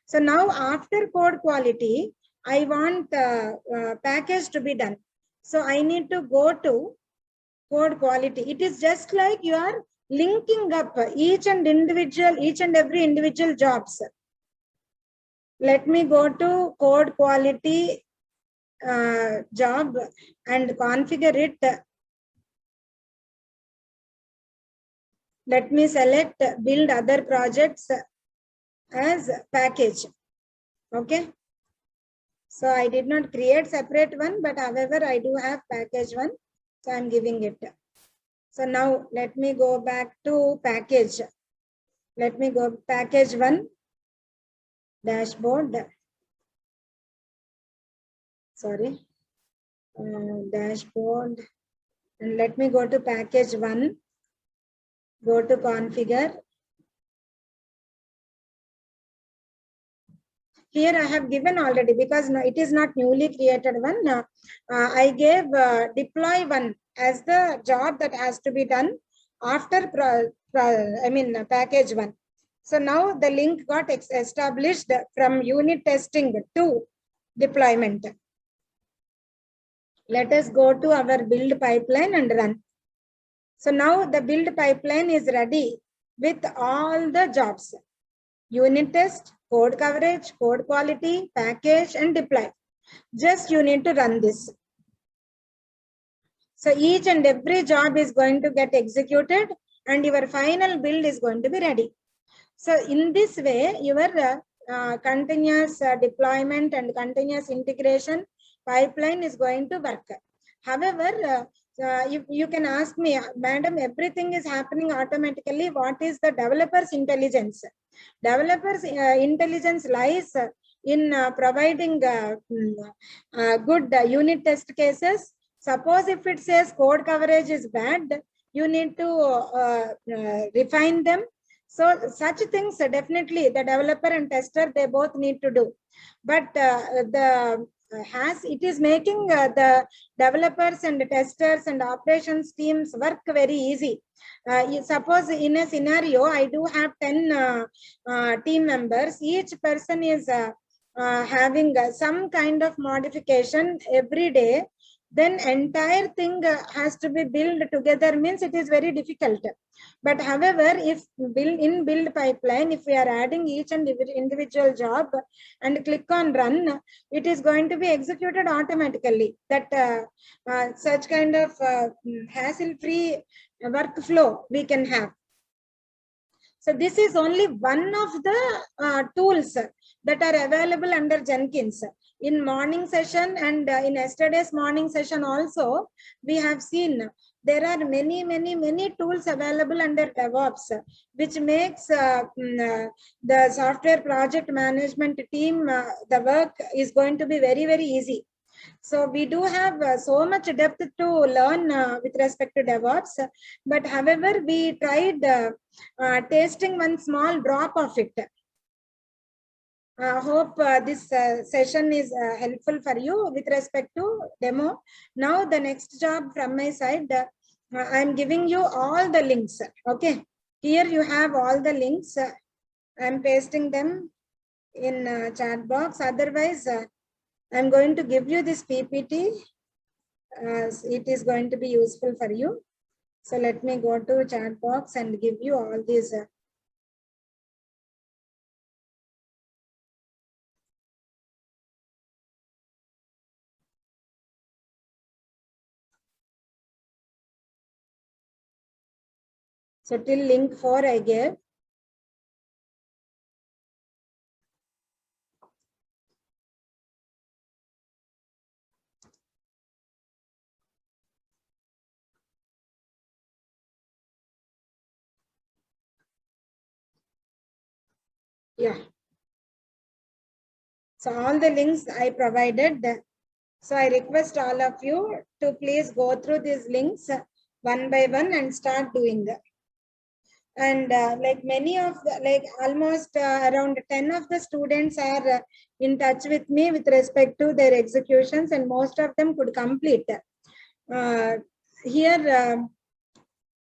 So now after code quality, I want package to be done. So I need to go to code quality. It is just like you are linking up each and every individual jobs. Let me go to code quality job and configure it. Let me select build other projects as package. Okay. So I did not create separate one, but however, I do have package one. So I'm giving it. So now let me go back to package. Let me go package one, dashboard. Sorry, dashboard. And let me go to package one, go to configure. Here I have given already because it is not newly created one. I gave deploy one as the job that has to be done after package one. So now the link got established from unit testing to deployment. Let us go to our build pipeline and run. So now the build pipeline is ready with all the jobs. Unit test, code coverage, code quality, package, and deploy. Just you need to run this. So each and every job is going to get executed and your final build is going to be ready. So in this way, your continuous deployment and continuous integration pipeline is going to work. However, you can ask me, madam, everything is happening automatically. What is the developer's intelligence? Developers' intelligence lies in providing good unit test cases. Suppose if it says code coverage is bad, you need to refine them. So such things definitely the developer and tester, they both need to do. But it is making the developers and testers and operations teams work very easy. Suppose in a scenario, I do have 10 team members. Each person is having some kind of modification every day. Then entire thing has to be built together means it is very difficult. But however, if build pipeline, if we are adding each and every individual job and click on run, it is going to be executed automatically. That such kind of hassle-free workflow we can have. So this is only one of the tools that are available under Jenkins. In morning session and in yesterday's morning session also, we have seen there are many tools available under DevOps, which makes the software project management team, the work is going to be very easy. So we do have so much depth to learn with respect to DevOps, but however, we tried tasting one small drop of it. Hope this session is helpful for you with respect to demo. Now the next job from my side, I'm giving you all the links. Okay, here you have all the links. I'm pasting them in chat box. Otherwise, I'm going to give you this PPT. It is going to be useful for you. So let me go to chat box and give you all these. So till link 4 I gave. Yeah. So all the links I provided. So I request all of you to please go through these links one by one and start doing that. And like many of the, like almost around 10 of the students are in touch with me with respect to their executions, and most of them could complete. Here,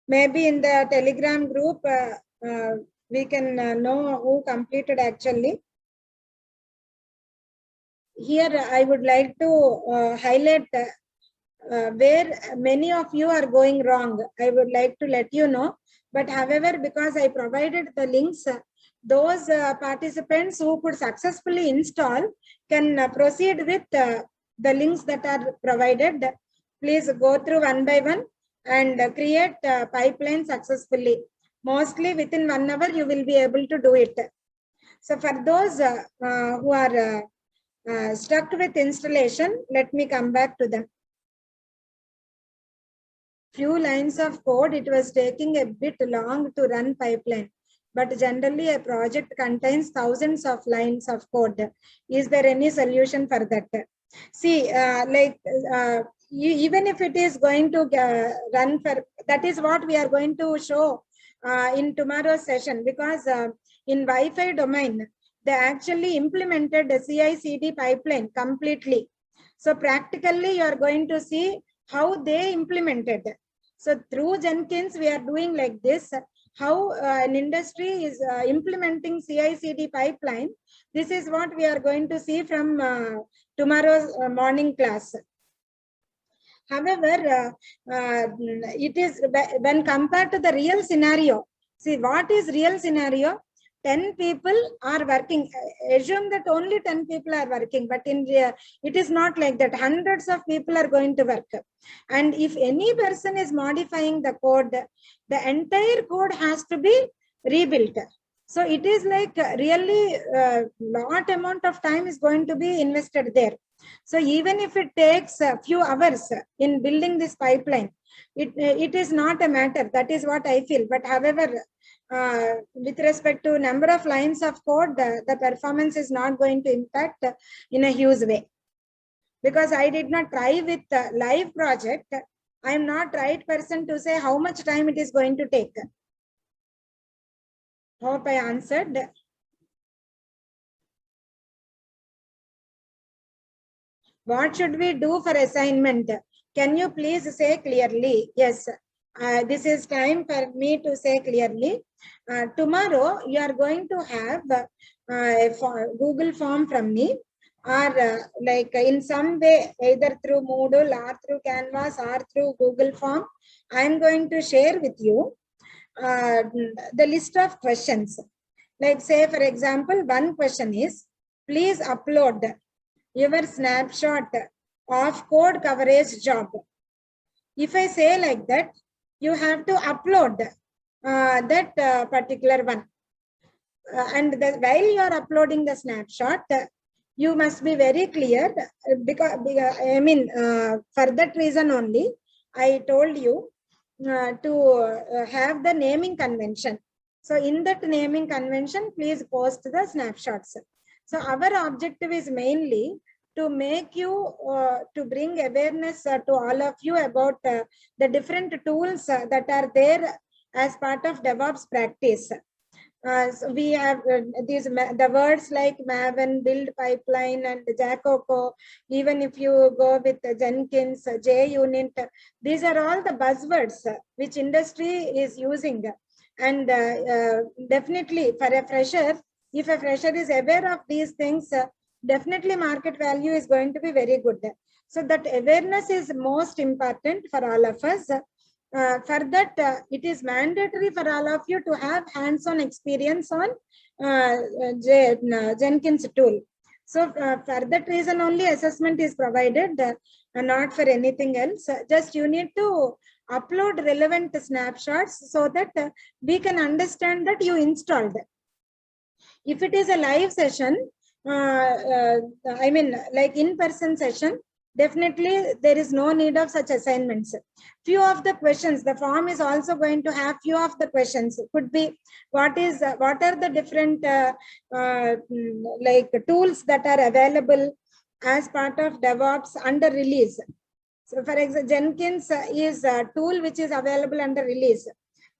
maybe in the Telegram group, we can know who completed actually. Here, I would like to highlight where many of you are going wrong. I would like to let you know. But however, because I provided the links, those participants who could successfully install can proceed with the links that are provided. Please go through one by one and create a pipeline successfully. Mostly within 1 hour, you will be able to do it. So for those who are stuck with installation, let me come back to them. Few lines of code, it was taking a bit long to run pipeline, but generally a project contains thousands of lines of code. Is there any solution for that? See, even if it is going to run for, that is what we are going to show in tomorrow's session, because in Wi-Fi domain, they actually implemented the CI/CD pipeline completely. So practically, you are going to see how they implemented. So through Jenkins, we are doing like this, how an industry is implementing CI/CD pipeline. This is what we are going to see from tomorrow's morning class. However, it is when compared to the real scenario. See, what is real scenario? 10 people are working. Assume that only 10 people are working, but in it is not like that. Hundreds of people are going to work. And if any person is modifying the code, the entire code has to be rebuilt. So it is like really lot amount of time is going to be invested there. So even if it takes a few hours in building this pipeline, it is not a matter. That is what I feel. But however, with respect to number of lines of code, the performance is not going to impact in a huge way. Because I did not try with the live project, I am not right person to say how much time it is going to take. Hope I answered. What should we do for assignment? Can you please say clearly? Yes, this is time for me to say clearly. Tomorrow, you are going to have a Google form from me, or like in some way, either through Moodle or through Canvas or through Google form. I am going to share with you the list of questions. Like say, for example, one question is, please upload your snapshot of code coverage job. If I say like that, you have to upload that particular one. And while you are uploading the snapshot, you must be very clear, because I mean, for that reason only, I told you to have the naming convention. So in that naming convention, please post the snapshots. So our objective is mainly to make you, to bring awareness to all of you about the different tools that are there as part of DevOps practice. So we have the words like Maven, Build Pipeline, and Jacopo. Even if you go with Jenkins, JUnit, these are all the buzzwords which industry is using. And definitely for a fresher, if a fresher is aware of these things, definitely market value is going to be very good. So that awareness is most important for all of us. For that, it is mandatory for all of you to have hands-on experience on Jenkins tool. So for that reason only assessment is provided, not for anything else. Just you need to upload relevant snapshots so that we can understand that you installed. If it is a live session, I mean like in-person session, definitely there is no need of such assignments. Few of the questions, the form is also going to have few of the questions. It could be what are the different like tools that are available as part of DevOps under release. So for example, Jenkins is a tool which is available under release.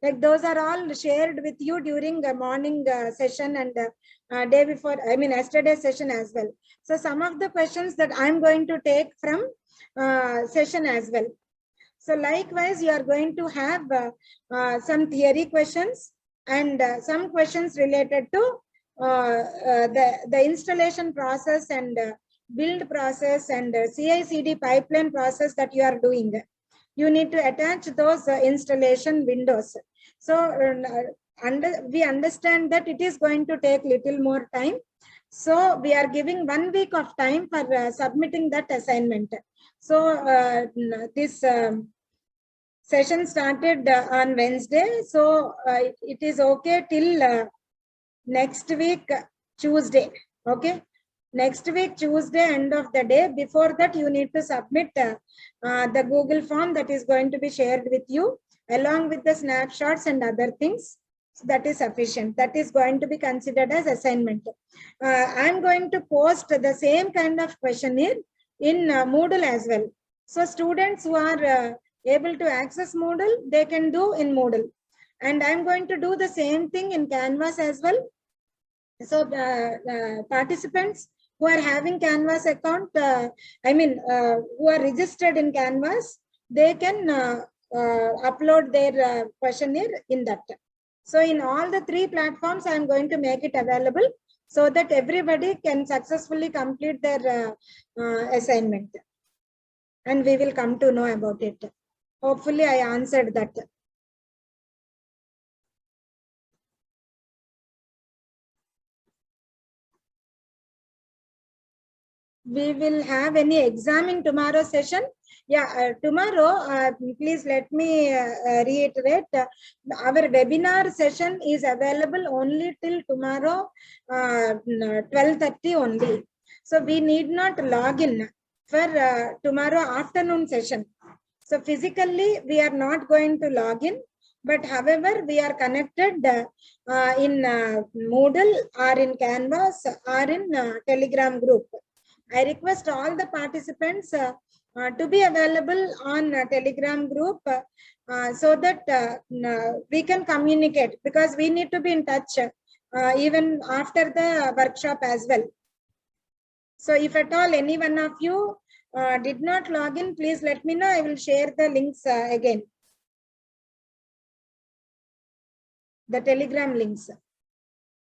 Like those are all shared with you during the morning session and day before, I mean, yesterday's session as well. So some of the questions that I'm going to take from session as well. So likewise, you are going to have some theory questions and some questions related to the installation process and build process and CI/CD pipeline process that you are doing. You need to attach those installation windows. So we understand that it is going to take little more time. So we are giving 1 week of time for submitting that assignment. So this session started on Wednesday. So it is okay till next week, Tuesday. Okay. Next week, Tuesday, end of the day. Before that, you need to submit the Google form that is going to be shared with you along with the snapshots and other things. So that is sufficient. That is going to be considered as assignment. I'm going to post the same kind of questionnaire in Moodle as well. So students who are able to access Moodle, they can do in Moodle. And I'm going to do the same thing in Canvas as well. So participants who are having Canvas account, who are registered in Canvas, they can upload their questionnaire in that. So in all the 3 platforms, I'm going to make it available so that everybody can successfully complete their assignment. And we will come to know about it. Hopefully, I answered that. We will have any exam in tomorrow's session. Yeah, tomorrow, please let me reiterate, our webinar session is available only till tomorrow, 12:30 only. So we need not log in for tomorrow afternoon session. So physically, we are not going to log in, but however, we are connected in Moodle or in Canvas or in Telegram group. I request all the participants to be available on Telegram group so that we can communicate, because we need to be in touch even after the workshop as well. So if at all any one of you did not log in, please let me know. I will share the links again. The Telegram links.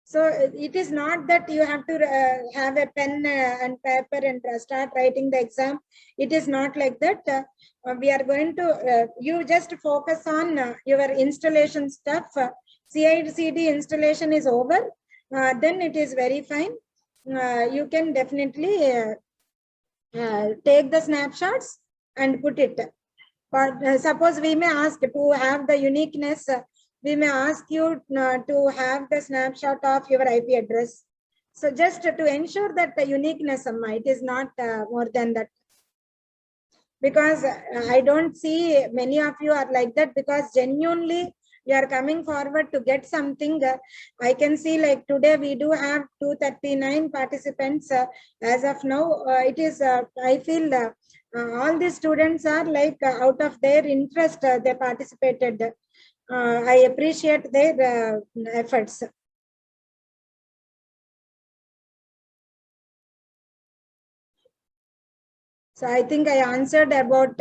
So it is not that you have to have a pen and paper and start writing the exam. It is not like that. We are going to, you just focus on your installation stuff. CI/CD installation is over. Then it is very fine. You can definitely take the snapshots and put it. But suppose we may ask to have the uniqueness. We may ask you to have the snapshot of your IP address. So just to ensure that the uniqueness, it is not more than that. Because I don't see many of you are like that, because genuinely you are coming forward to get something. I can see like today we do have 239 participants as of now. It is, I feel all these students are like out of their interest, they participated. I appreciate their efforts. So I think I answered about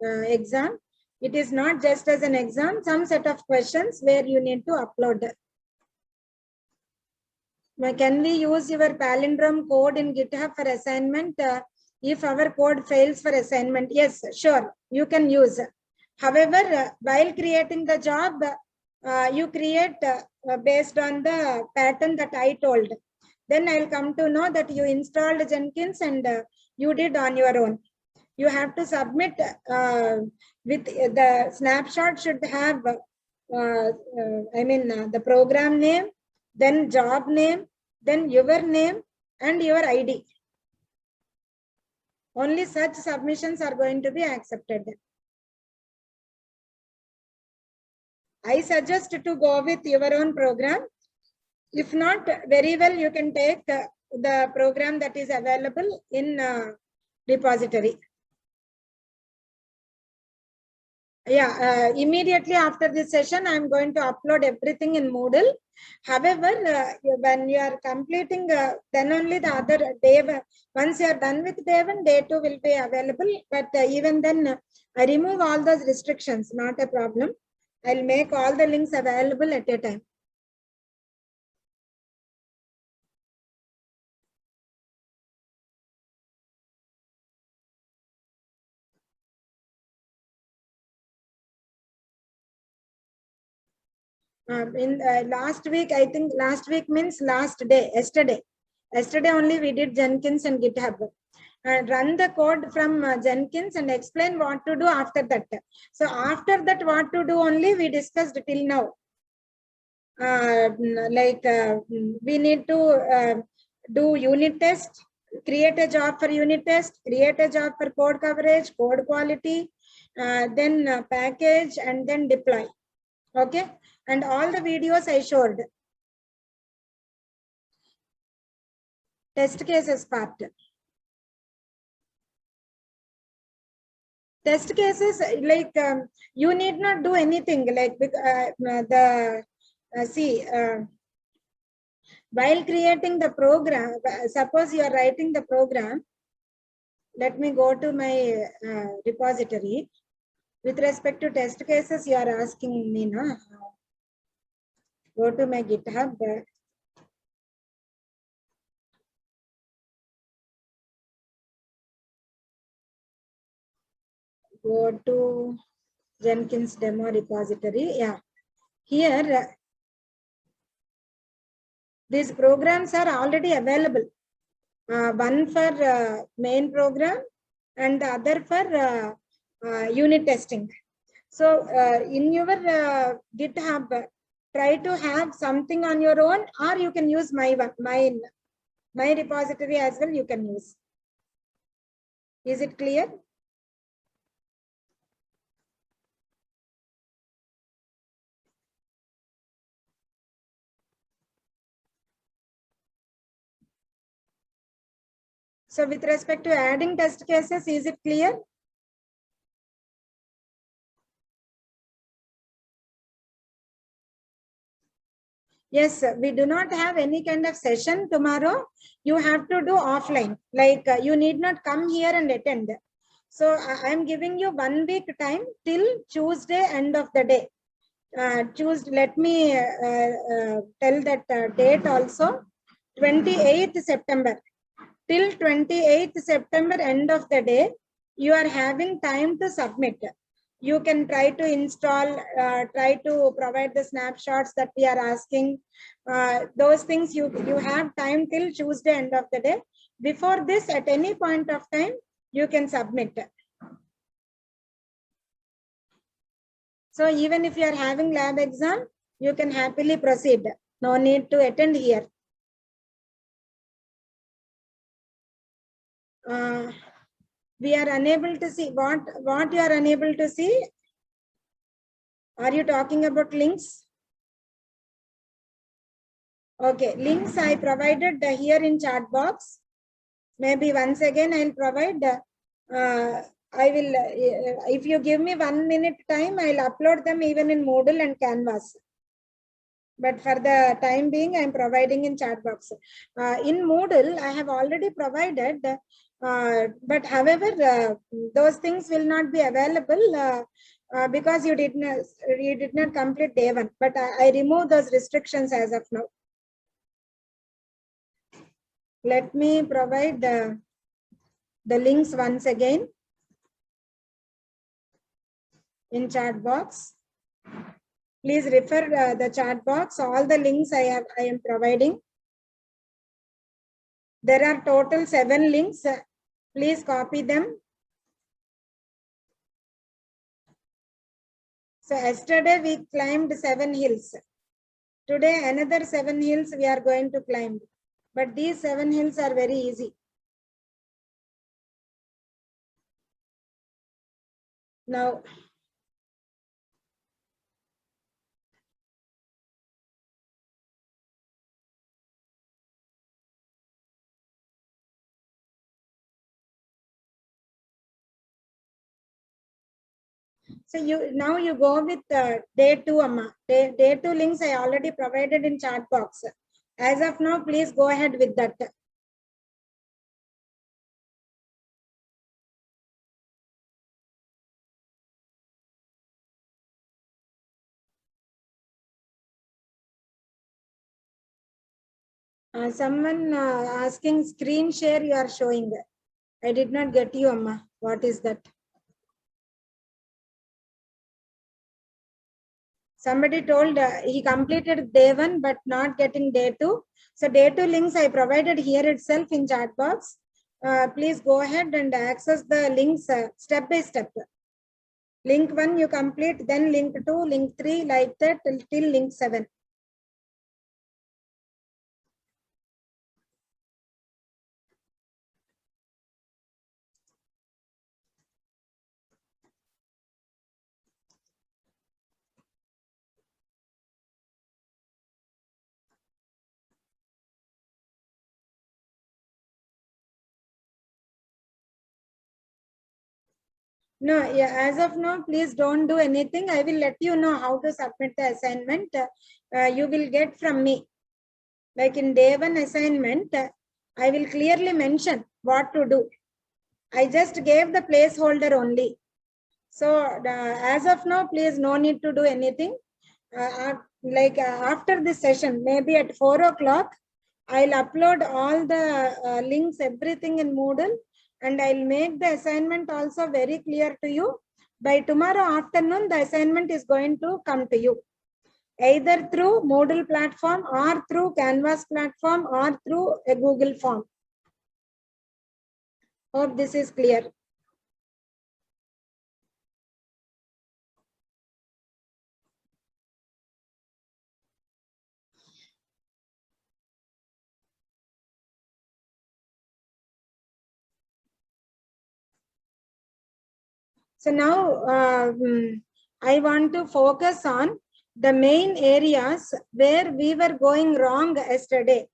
exam. It is not just as an exam, some set of questions where you need to upload. Can we use your palindrome code in GitHub for assignment? If our code fails for assignment, yes, sure, you can use. However, while creating the job, you create based on the pattern that I told. Then I'll come to know that you installed Jenkins and you did on your own. You have to submit with the snapshot should have, the program name, then job name, then your name and your ID. Only such submissions are going to be accepted. I suggest to go with your own program. If not, very well, you can take the program that is available in repository. Yeah, immediately after this session, I'm going to upload everything in Moodle. However, when you are completing, then only the other day, once you are done with day 1, day 2 will be available. But even then, I remove all those restrictions, not a problem. I'll make all the links available at a time. In last week, I think last week means last day, yesterday. Yesterday only we did Jenkins and GitHub. Run the code from Jenkins and explain what to do after that. So after that, what to do only we discussed till now. We need to do unit test, create a job for unit test, create a job for code coverage, code quality, then package, and then deploy. Okay, and all the videos I showed. Test cases part. Test cases, you need not do anything, while creating the program, suppose you are writing the program. Let me go to my repository. With respect to test cases, you are asking me, no? Go to my GitHub. Go to Jenkins demo repository. Yeah, here these programs are already available. One for main program and the other for unit testing. So in your GitHub, try to have something on your own, or you can use my repository as well. You can use. Is it clear? So with respect to adding test cases, is it clear? Yes, we do not have any kind of session tomorrow. You have to do offline. Like you need not come here and attend. So I am giving you 1 week time till Tuesday end of the day. Let me tell that date also. 28th September. Till 28th September end of the day, you are having time to submit. You can try to install, try to provide the snapshots that we are asking. Those things you have time till Tuesday end of the day. Before this, at any point of time, you can submit. So even if you are having lab exam, you can happily proceed. No need to attend here. We are unable to see what you are unable to see. Are you talking about links? Okay, links I provided here in chat box. Maybe once again I'll provide. I will, if you give me 1 minute time, I'll upload them even in Moodle and Canvas. But for the time being, I'm providing in chat box. In Moodle, I have already provided, but however, those things will not be available because you did not complete day 1. But I remove those restrictions as of now. Let me provide the links once again in chat box. Please refer the chat box. All the links I am providing. There are total 7 links. Please copy them. So yesterday we climbed 7 hills. Today another 7 hills we are going to climb. But these 7 hills are very easy. Now So now you go with day 2, Amma. Day 2 links I already provided in chat box. As of now, please go ahead with that. Someone asking screen share you are showing. I did not get you, Amma. What is that? Somebody told he completed day 1 but not getting day 2. So day 2 links I provided here itself in chat box. Please go ahead and access the links step by step. Link 1 you complete, then link 2, link 3, like that till link 7. No, yeah, as of now, please don't do anything. I will let you know how to submit the assignment. You will get from me. Like in day 1 assignment, I will clearly mention what to do. I just gave the placeholder only. So as of now, please no need to do anything. After this session, maybe at 4 o'clock, I'll upload all the links, everything in Moodle, and I'll make the assignment also very clear to you. By tomorrow afternoon, the assignment is going to come to you, either through Moodle platform or through Canvas platform or through a Google form. Hope this is clear. So now I want to focus on the main areas where we were going wrong yesterday.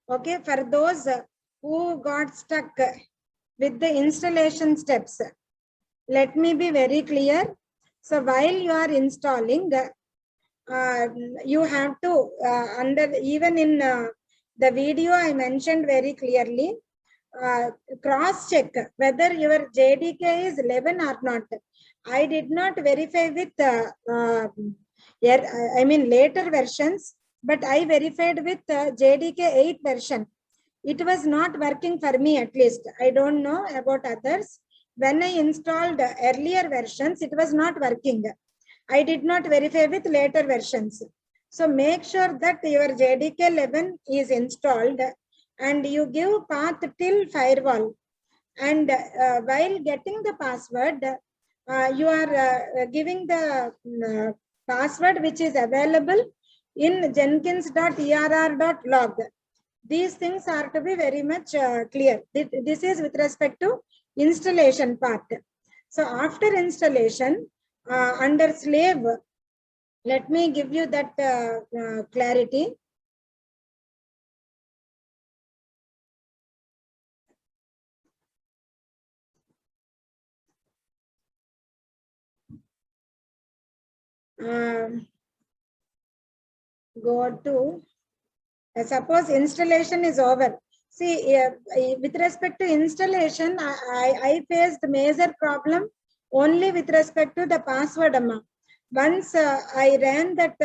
Okay, for those who got stuck with the installation steps, let me be very clear. So while you are installing, you have to, even in the video I mentioned very clearly, cross check whether your JDK is 11 or not. I did not verify with later versions, but I verified with JDK 8 version. It was not working for me, at least. I don't know about others. When I installed earlier versions, it was not working. I did not verify with later versions. So make sure that your JDK 11 is installed and you give path till firewall. And while getting the password, you are giving the password which is available in jenkins.err.log. These things are to be very much clear. This is with respect to installation part. So after installation, under slave, let me give you that clarity. Go to, suppose installation is over. See, with respect to installation, I faced major problem only with respect to the password. Once I ran that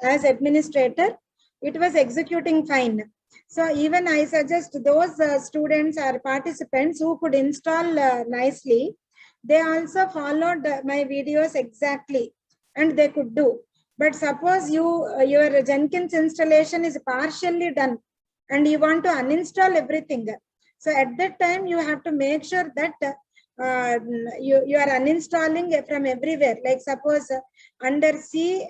as administrator, it was executing fine. So even I suggest those students or participants who could install nicely, they also followed my videos exactly and they could do. But suppose your Jenkins installation is partially done and you want to uninstall everything. So at that time, you have to make sure that you are uninstalling from everywhere. Like suppose under C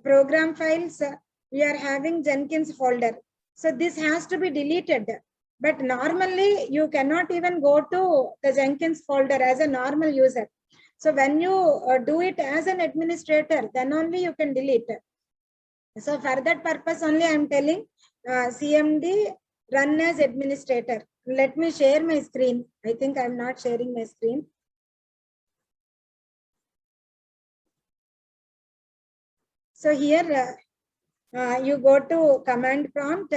program files, we are having Jenkins folder. So this has to be deleted. But normally you cannot even go to the Jenkins folder as a normal user. So when you do it as an administrator, then only you can delete. So for that purpose only I am telling CMD run as administrator. Let me share my screen. I think I am not sharing my screen. So here you go to command prompt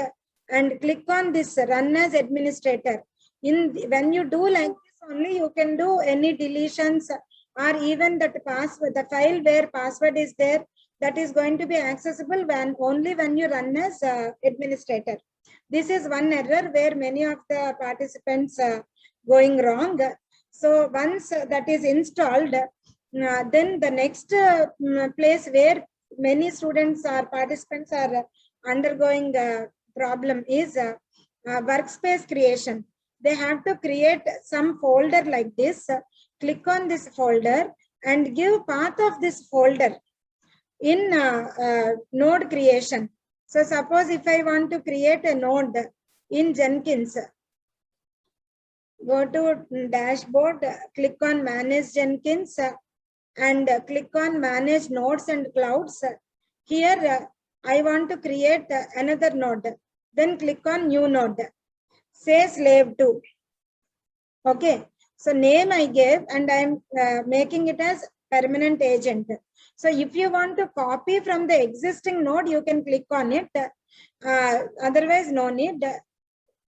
and click on this run as administrator. When you do like this only, you can do any deletions or even that password, the file where password is there, that is going to be accessible only when you run as administrator. This is one error where many of the participants going wrong. So once that is installed, then the next place where many students or participants are undergoing problem is workspace creation. They have to create some folder like this. Click on this folder and give path of this folder in node creation. So suppose if I want to create a node in Jenkins, go to dashboard, click on manage Jenkins and click on manage nodes and clouds. Here I want to create another node. Then click on new node. Say slave 2. Okay. So name I gave and I'm making it as permanent agent. So if you want to copy from the existing node, you can click on it. Otherwise, no need.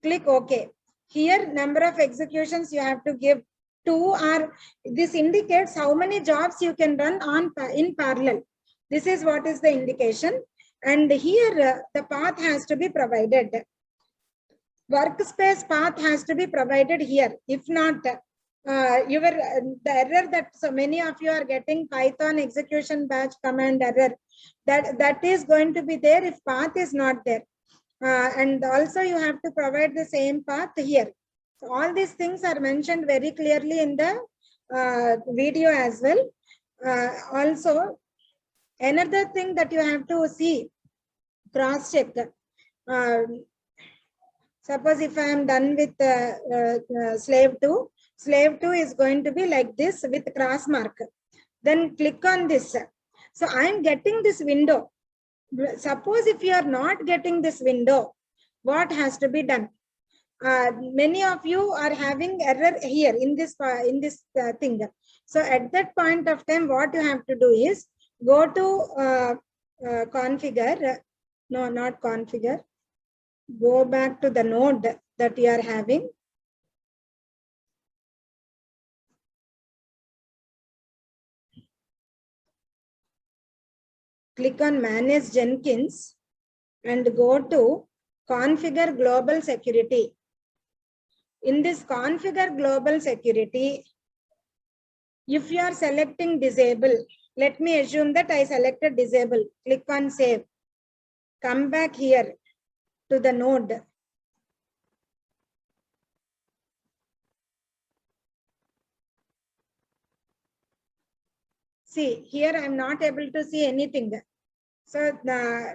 Click OK. Here, number of executions you have to give 2, or this indicates how many jobs you can run on in parallel. This is what is the indication. And here the path has to be provided. Workspace path has to be provided here. If not, the error that so many of you are getting, Python execution batch command error, that is going to be there if path is not there. And also you have to provide the same path here. So all these things are mentioned very clearly in the video as well. Also, another thing that you have to see, cross check. Suppose if I am done with slave 2, slave 2 is going to be like this with cross mark. Then click on this. So I am getting this window. Suppose if you are not getting this window, what has to be done? Many of you are having error here in this thing. So at that point of time, what you have to do is go to configure. No, not configure. Go back to the node that you are having. Click on manage Jenkins and go to configure global security. In this configure global security, if you are selecting disable, let me assume that I selected disable. Click on save. Come back here to the node. See, here I am not able to see anything. So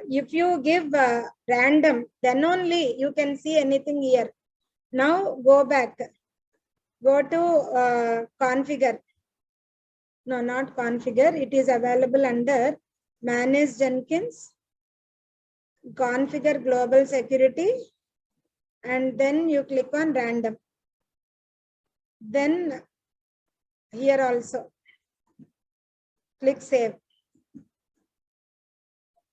if you give random, then only you can see anything here. Now go back. Go to configure. No, not configure. It is available under manage Jenkins, configure global security, and then you click on random. Then here also click save.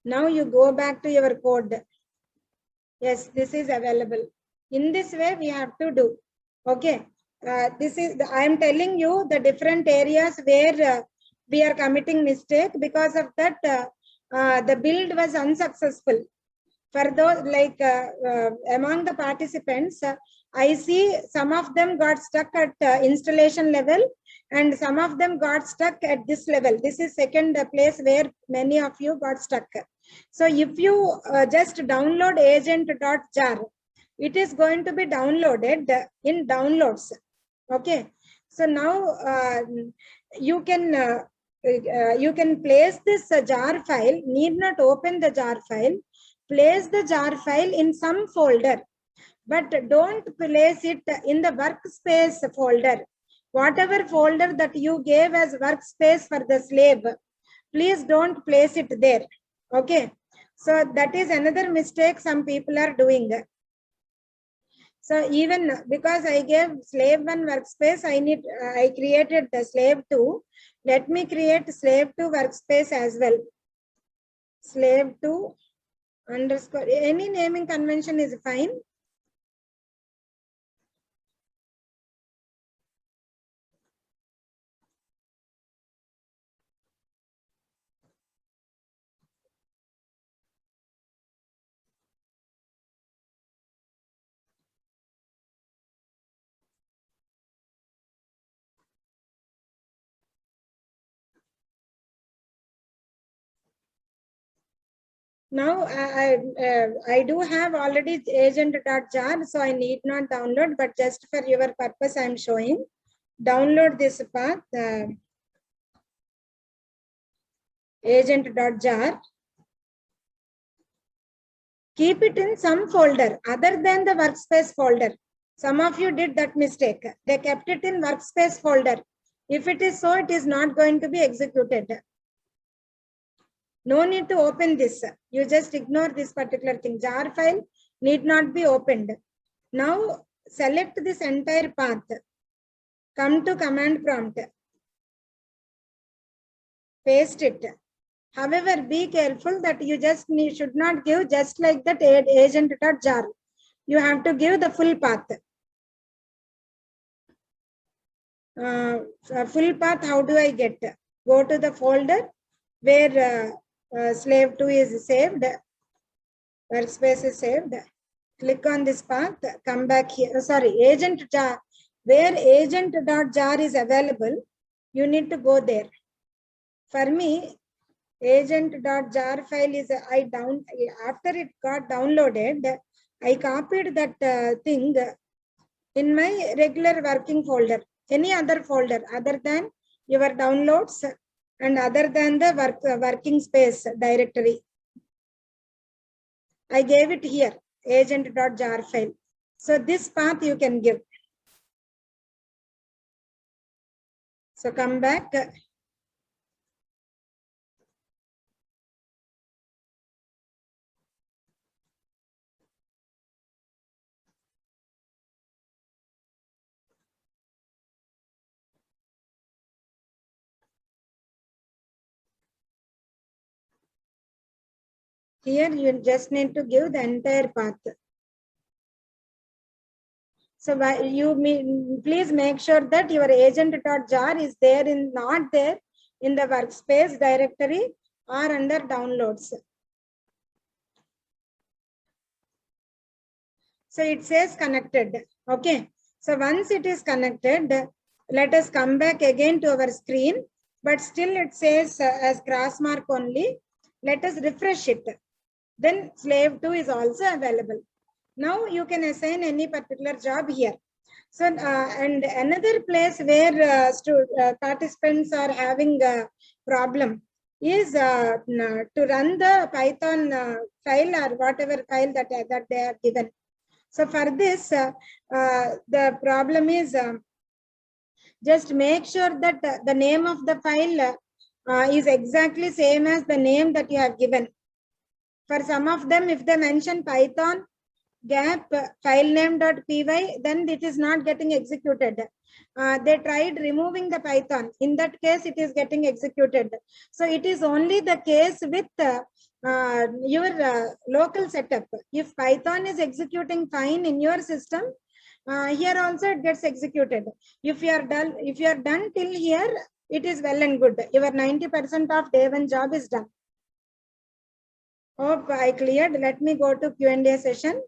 Now you go back to your code. Yes, this is available. In this way we have to do. Okay. This is I am telling you the different areas where we are committing mistake. Because of that the build was unsuccessful. For those like among the participants, I see some of them got stuck at installation level and some of them got stuck at this level. This is second place where many of you got stuck. So if you just download agent.jar, it is going to be downloaded in downloads. Okay. So now you can place this jar file. Need not open the jar file. Place the jar file in some folder, but don't place it in the workspace folder. Whatever folder that you gave as workspace for the slave, please don't place it there. Okay. So that is another mistake some people are doing. So even because I gave slave 1 workspace, I created the slave 2. Let me create slave 2 workspace as well. slave2 underscore, any naming convention is fine. Now I do have already agent.jar, so I need not download, but just for your purpose, I am showing. Download this path, agent.jar. Keep it in some folder other than the workspace folder. Some of you did that mistake. They kept it in workspace folder. If it is so, it is not going to be executed. No need to open this. You just ignore this particular thing. Jar file need not be opened. Now select this entire path. Come to command prompt. Paste it. However, be careful that you just should not give just like that agent.jar. You have to give the full path. Full path, how do I get? Go to the folder where slave2 is saved, workspace is saved. Click on this path, come back here. Sorry, agent.jar. Where agent.jar is available, you need to go there. For me, agent.jar file is after it got downloaded, I copied that thing in my regular working folder, any other folder other than your downloads and other than the working space directory. I gave it here, agent.jar file. So this path you can give. So come back. Here you just need to give the entire path. So please make sure that your agent.jar is there not there in the workspace directory or under downloads. So it says connected. Okay. So once it is connected, let us come back again to our screen, but still it says as cross mark only. Let us refresh it. Then slave2 is also available. Now you can assign any particular job here. So and another place where participants are having a problem is to run the Python file or whatever file that they have given. So for this, the problem is just make sure that the name of the file is exactly same as the name that you have given. For some of them, if they mention Python gap filename.py, then it is not getting executed. They tried removing the Python. In that case, it is getting executed. So it is only the case with your local setup. If Python is executing fine in your system, here also it gets executed. If you are done till here, it is well and good. Your 90% of day one job is done. Hope I cleared. Let me go to Q&A session.